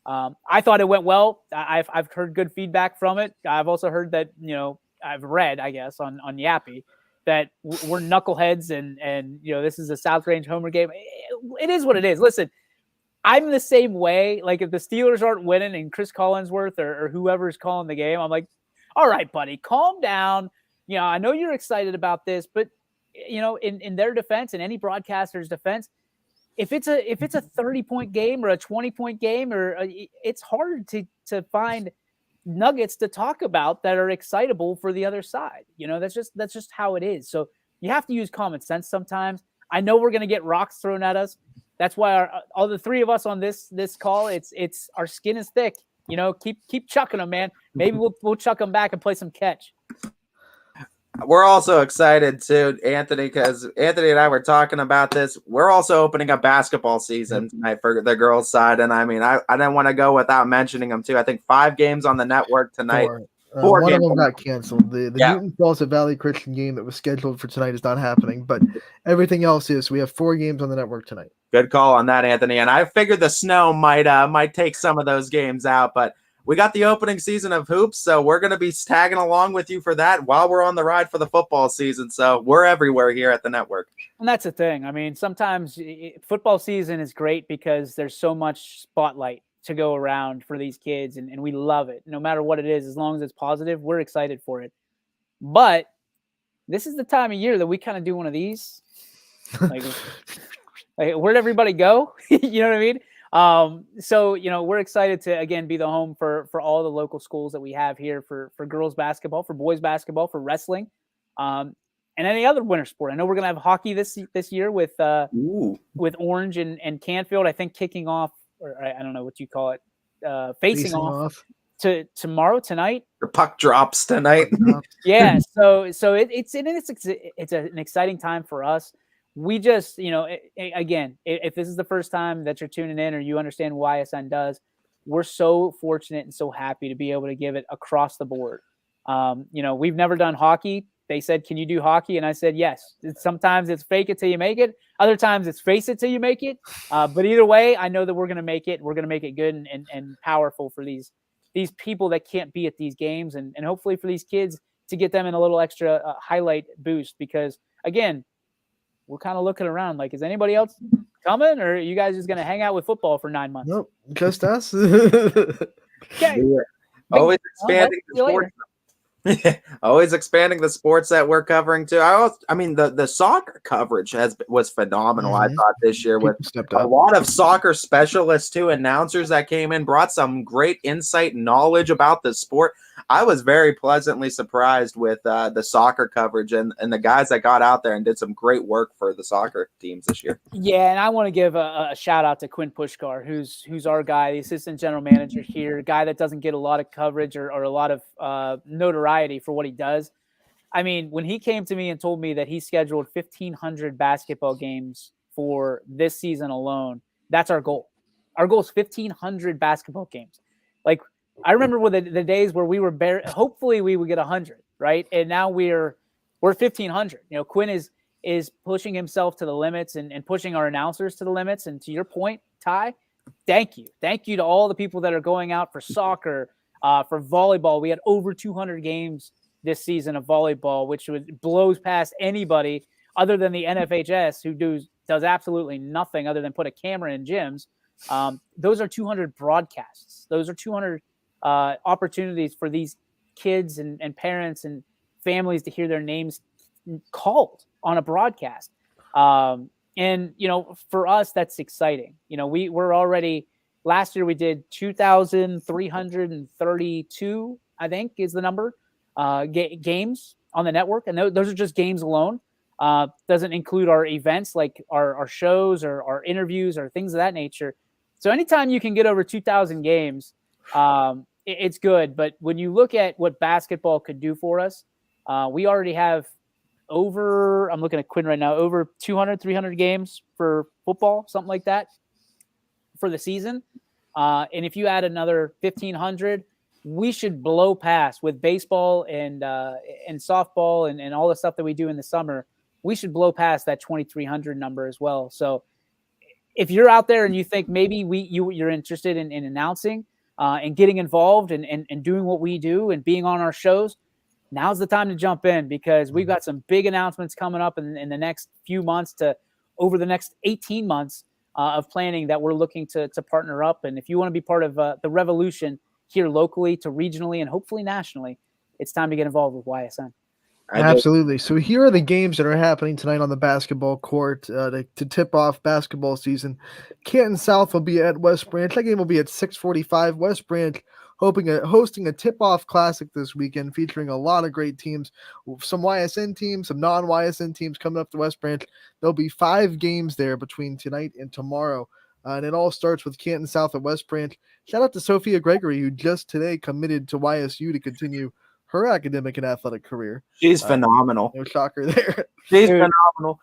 I thought it went well. I've heard good feedback from it. I've also heard that, I've read, I guess, on Yappy, that we're knuckleheads and this is a South Range homer game. It is what it is. Listen, I'm the same way. Like, if the Steelers aren't winning and Chris Collinsworth or whoever's calling the game, I'm like, all right, buddy, calm down. I know you're excited about this, but in their defense and any broadcaster's defense, if it's a 30-point game or a 20-point game, it's hard to find nuggets to talk about that are excitable for the other side. That's just how it is. So you have to use common sense sometimes. I know we're going to get rocks thrown at us. That's why all the three of us on this call, it's our skin is thick. Keep chucking them, man. Maybe we'll chuck them back and play some catch. We're also excited too, Anthony, because Anthony and I were talking about this. We're also opening up basketball season tonight for the girls' side, and I mean, I didn't want to go without mentioning them too. I think 5 games on the network tonight. Four one of them got canceled. The Newton Falls Valley Christian game that was scheduled for tonight is not happening, but everything else is. We have 4 games on the network tonight. Good call on that, Anthony. And I figured the snow might take some of those games out, but we got the opening season of hoops, so we're going to be tagging along with you for that while we're on the ride for the football season. So we're everywhere here at the network. And that's the thing. I mean, sometimes football season is great because there's so much spotlight to go around for these kids, and we love it. No matter what it is, as long as it's positive, we're excited for it. But this is the time of year that we kind of do one of these. Like where'd everybody go? You know what I mean? So, we're excited to, again, be the home for all the local schools that we have here for girls basketball, for boys basketball, for wrestling, and any other winter sport. I know we're going to have hockey this year with Orange and Canfield, I think kicking off, or I don't know what you call it, facing off to tonight. The puck drops tonight. Yeah. So it's an exciting time for us. We just, again, if this is the first time that you're tuning in or you understand what Ysn does, we're so fortunate and so happy to be able to give it across the board. We've never done hockey. They said, can you do hockey? And I said, yes. Sometimes it's fake it till you make it. Other times it's face it till you make it. But either way, I know that we're going to make it. We're going to make it good and powerful for these people that can't be at these games. And hopefully for these kids to get them in a little extra highlight boost, because again, we're kind of looking around like, is anybody else coming, or are you guys just going to hang out with football for 9 months? Nope, just us. Okay. Always expanding the sports. Always expanding the sports that we're covering too. I mean, the soccer coverage was phenomenal. I thought this year with a lot of soccer specialists too, announcers that came in, brought some great insight and knowledge about the sport. I was very pleasantly surprised with the soccer coverage and the guys that got out there and did some great work for the soccer teams this year. Yeah, and I want to give a shout out to Quinn Pushkar, who's our guy, the assistant general manager here, a guy that doesn't get a lot of coverage or a lot of notoriety for what he does. I mean, when he came to me and told me that he scheduled 1,500 basketball games for this season alone, that's our goal. Our goal is 1,500 basketball games. Like, I remember with the days where we were hopefully we would get 100, right? And now we're 1,500. Quinn is pushing himself to the limits and pushing our announcers to the limits. And to your point, Ty, thank you to all the people that are going out for soccer, for volleyball. We had over 200 games this season of volleyball, which blows past anybody other than the NFHS, who does absolutely nothing other than put a camera in gyms. Those are 200 broadcasts. Those are 200 opportunities for these kids and parents and families to hear their names called on a broadcast. And for us, that's exciting. We're already, last year we did 2,332, I think is the number, games on the network. And those are just games alone. Doesn't include our events like our shows or our interviews or things of that nature. So anytime you can get over 2,000 games, it's good. But when you look at what basketball could do for us, we already have I'm looking at Quinn right now, over 200, 300 games for football, something like that for the season. And if you add another 1,500, we should blow past with baseball and softball and all the stuff that we do in the summer. We should blow past that 2,300 number as well. So if you're out there and you think maybe you're interested in announcing and getting involved and doing what we do and being on our shows, now's the time to jump in, because we've got some big announcements coming up in the next few months to over the next 18 months of planning that we're looking to partner up. And if you want to be part of the revolution here locally to regionally and hopefully nationally, it's time to get involved with YSN. Absolutely. So here are the games that are happening tonight on the basketball court to tip off basketball season. Canton South will be at West Branch. That game will be at 6:45. West Branch hosting a tip-off classic this weekend featuring a lot of great teams, some YSN teams, some non-YSN teams coming up to West Branch. There'll be 5 games there between tonight and tomorrow. And it all starts with Canton South at West Branch. Shout out to Sophia Gregory, who just today committed to YSU to continue her academic and athletic career. She's phenomenal. No shocker there. She's Dude. phenomenal.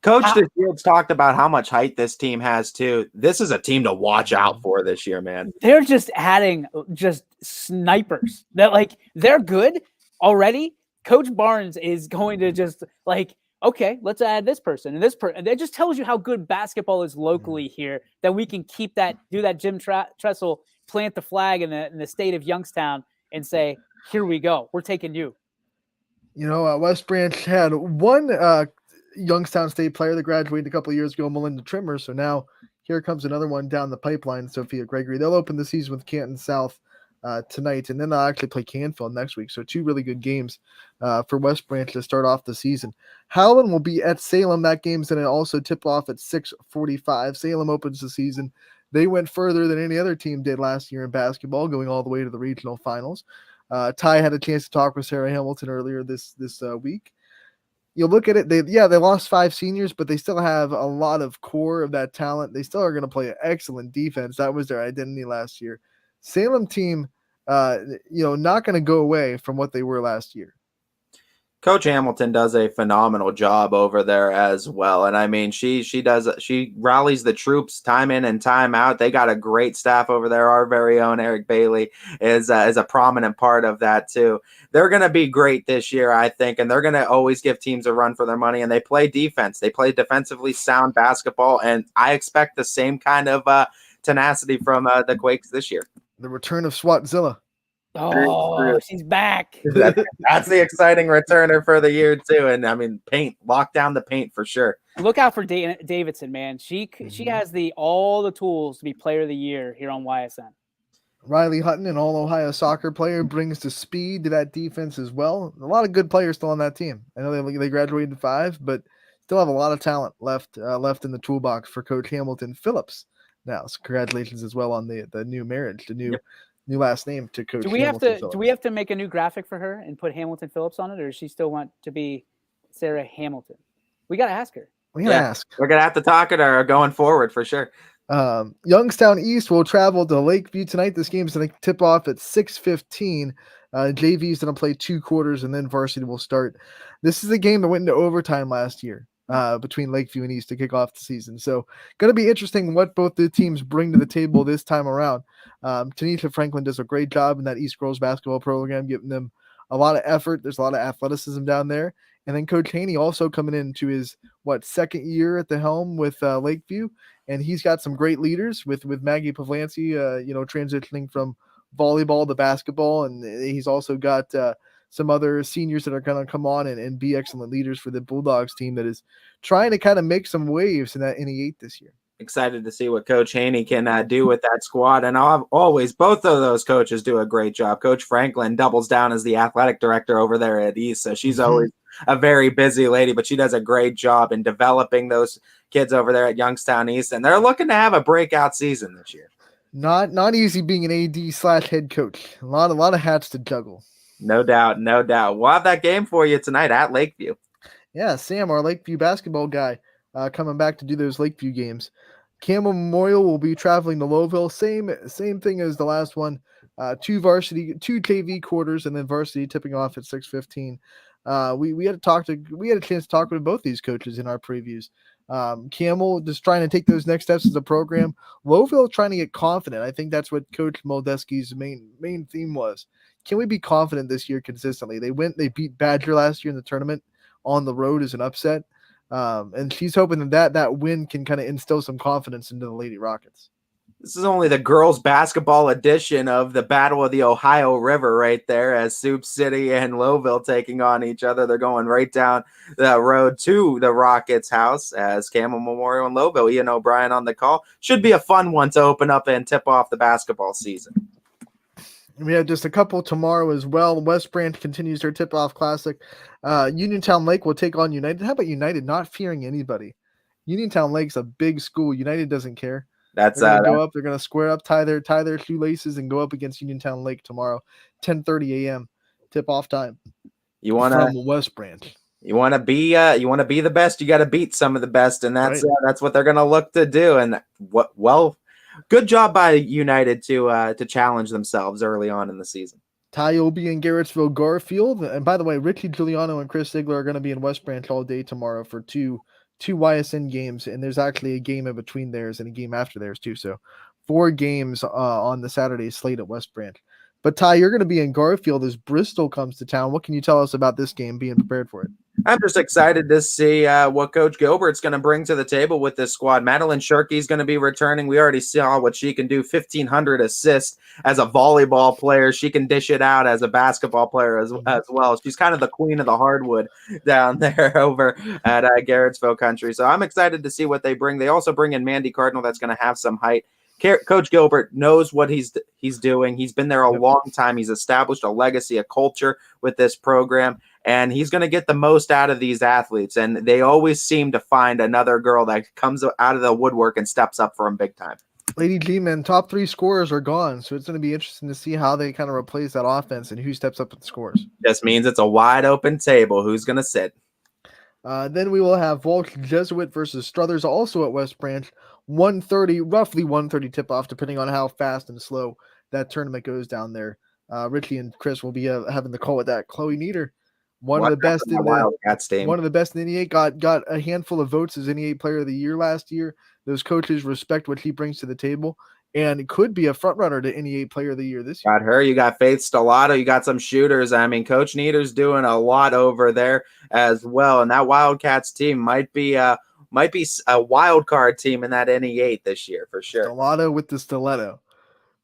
Coach DeShields talked about how much height this team has too. This is a team to watch out for this year, man. They're just adding just snipers. That like they're good already. Coach Barnes is going to just like, okay, let's add this person and this person. It just tells you how good basketball is locally here, that we can keep that, do that Jim Tressel, plant the flag in the state of Youngstown and say, here we go. We're taking you. You know, West Branch had one Youngstown State player that graduated a couple of years ago, Melinda Trimmer. So now here comes another one down the pipeline, Sophia Gregory. They'll open the season with Canton South tonight, and then they'll actually play Canfield next week. So 2 really good games for West Branch to start off the season. Howland will be at Salem. That game's going to also tip off at 6:45. Salem opens the season. They went further than any other team did last year in basketball, going all the way to the regional finals. Ty had a chance to talk with Sarah Hamilton earlier this week. You look at it, they lost 5 seniors, but they still have a lot of core of that talent. They still are going to play an excellent defense. That was their identity last year. Salem team, not going to go away from what they were last year. Coach Hamilton does a phenomenal job over there as well. And I mean, she rallies the troops time in and time out. They got a great staff over there. Our very own Eric Bailey is a prominent part of that too. They're going to be great this year, I think, and they're going to always give teams a run for their money, and they play defense. They play defensively sound basketball, and I expect the same kind of tenacity from the Quakes this year. The return of SWATzilla. Oh, she's back. That's the exciting returner for the year too. And I mean, lock down the paint for sure. Look out for Davidson, man. She has all the tools to be player of the year here on YSN. Riley Hutton, an all-Ohio soccer player, brings the speed to that defense as well. A lot of good players still on that team. I know they graduated 5, but still have a lot of talent left in the toolbox for Coach Hamilton Phillips now. So congratulations as well on the new marriage, the new last name to Coach Hamilton Phillips. Do we have to make a new graphic for her and put Hamilton Phillips on it, or does she still want to be Sarah Hamilton? We got to ask her. We got to ask. We're going to have to talk to her going forward for sure. Youngstown East will travel to Lakeview tonight. This game is going to tip off at 6:15. JV is going to play 2 quarters, and then varsity will start. This is a game that went into overtime last year between Lakeview and East to kick off the season. So going to be interesting what both the teams bring to the table this time around. Tanisha Franklin does a great job in that East girls basketball program, giving them a lot of effort. There's a lot of athleticism down there. And then Coach Haney also coming into his, 2nd year at the helm with Lakeview. And he's got some great leaders with Maggie Pavlancy, transitioning from volleyball to basketball. And he's also got some other seniors that are going to come on and be excellent leaders for the Bulldogs team that is trying to kind of make some waves in that NE8 this year. Excited to see what Coach Haney can do with that squad. And always, both of those coaches do a great job. Coach Franklin doubles down as the athletic director over there at East. So she's always a very busy lady, but she does a great job in developing those kids over there at Youngstown East. And they're looking to have a breakout season this year. Not easy being an AD/head coach. A lot of hats to juggle. No doubt. We'll have that game for you tonight at Lakeview. Yeah, Sam, our Lakeview basketball guy, coming back to do those Lakeview games. Campbell Memorial will be traveling to Lowville. Same thing as the last one. 2 JV quarters, and then varsity tipping off at 6:15. We had a chance to talk with both these coaches in our previews. Campbell just trying to take those next steps as a program. Lowville trying to get confident. I think that's what Coach Moldeski's main theme was. Can we be confident this year consistently? They beat Badger last year in the tournament on the road as an upset. And she's hoping that win can kind of instill some confidence into the Lady Rockets. This is only the girls basketball edition of the Battle of the Ohio River right there, as Sioux City and Lowville taking on each other. They're going right down the road to the Rockets' house as Campbell Memorial and Lowville. Ian O'Brien on the call. Should be a fun one to open up and tip off the basketball season. And we have just a couple tomorrow as well. West Branch continues their tip-off classic. Uniontown Lake will take on United. How about United not fearing anybody? Uniontown Lake's a big school. United doesn't care. That's They're gonna go up. They're gonna square up, tie their shoelaces, and go up against Uniontown Lake tomorrow, 10:30 a.m. tip-off time. you want from to West Branch. You want to be the best. You got to beat some of the best, and that's Right. That's what they're going to look to do. And good job by United to challenge themselves early on in the season. Ty will be in Garrettsville Garfield, and by the way, Richie Giuliano and Chris Ziegler are going to be in West Branch all day tomorrow for two YSN games, and there's actually a game in between theirs and a game after theirs too. So 4 games on the Saturday slate at West Branch. But Ty, you're going to be in Garfield as Bristol comes to town. What can you tell us about this game, being prepared for it? I'm just excited to see what Coach Gilbert's going to bring to the table with this squad. Madeline Sharkey's going to be returning. We already saw what she can do, 1,500 assists as a volleyball player. She can dish it out as a basketball player as well. She's kind of the queen of the hardwood down there over at Garrettsville Country. So I'm excited to see what they bring. They also bring in Mandy Cardinal that's going to have some height. Coach Gilbert knows what he's doing. He's been there a long time. He's established a legacy, a culture with this program, and he's going to get the most out of these athletes. And they always seem to find another girl that comes out of the woodwork and steps up for him big time. Lady G-Men, top 3 scorers are gone, so it's going to be interesting to see how they kind of replace that offense and who steps up and scores. Just means it's a wide open table. Who's going to sit? Then we will have Walsh Jesuit versus Struthers, also at West Branch. 1:30, roughly 1:30 tip-off, depending on how fast and slow that tournament goes down there. Richie and Chris will be having the call with that. Chloe Nieder, one of the best in the NE8, got a handful of votes as NE8 Player of the Year last year. Those coaches respect what she brings to the table, and could be a front runner to NE8 Player of the Year this year. Got her. You got Faith Stellato. You got some shooters. I mean, Coach Nieder's doing a lot over there as well, and that Wildcats team might be a wild card team in that NE8 this year for sure. Stellato with the stiletto,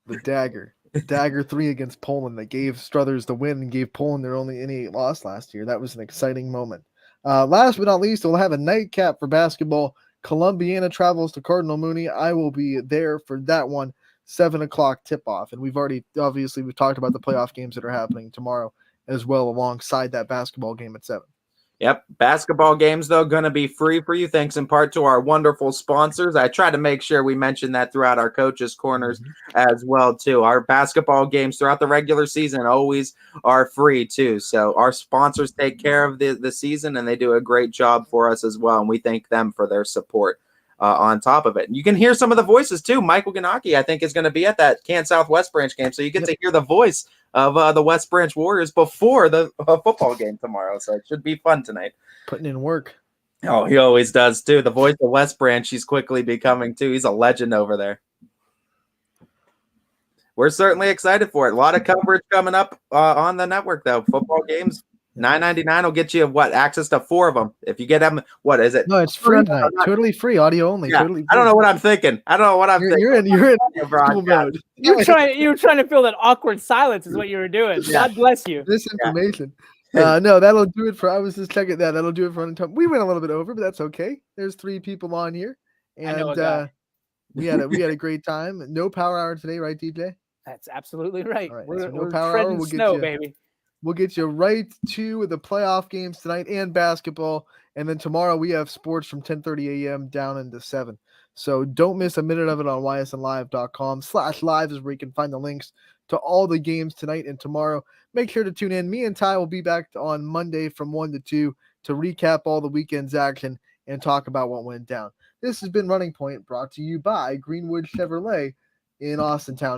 the dagger. Dagger 3 against Poland that gave Struthers the win and gave Poland their only NE8 loss last year. That was an exciting moment. Last but not least, we'll have a nightcap for basketball. Columbiana travels to Cardinal Mooney. I will be there for that one, 7 o'clock tip-off. And we've talked about the playoff games that are happening tomorrow as well, alongside that basketball game at 7. Yep. Basketball games, though, going to be free for you, thanks in part to our wonderful sponsors. I try to make sure we mention that throughout our coaches' corners as well, too. Our basketball games throughout the regular season always are free, too. So our sponsors take care of the season, and they do a great job for us as well, and we thank them for their support. On top of it, you can hear some of the voices too. Michael Ganaki, I think, is going to be at that South West Branch game, so you get to hear the voice of the West Branch Warriors before the football game tomorrow. So it should be fun tonight. Putting in work. Oh, he always does too. The voice of West Branch, he's quickly becoming too. He's a legend over there. We're certainly excited for it. A lot of coverage coming up on the network, though. Football games. $9.99 will get you access to 4 of them. If you get them, what is it? No, it's free tonight. Totally free, audio only. Yeah, totally free. I don't know what I'm thinking. You're in school mode. You were trying to fill that awkward silence is what you were doing. Yeah. God bless you. Misinformation. No, that'll do it for. I was just checking that. That'll do it for running time. We went a little bit over, but that's okay. There's 3 people on here, and we had a great time. No power hour today, right, DJ? That's absolutely right. All right, We're, so no we're power treading hour. We'll snow, get you, baby. We'll get you right to the playoff games tonight and basketball. And then tomorrow we have sports from 10:30 a.m. down into 7. So don't miss a minute of it on ysnlive.com/live is where you can find the links to all the games tonight and tomorrow. Make sure to tune in. Me and Ty will be back on Monday from 1 to 2 to recap all the weekend's action and talk about what went down. This has been Running Point, brought to you by Greenwood Chevrolet in Austintown.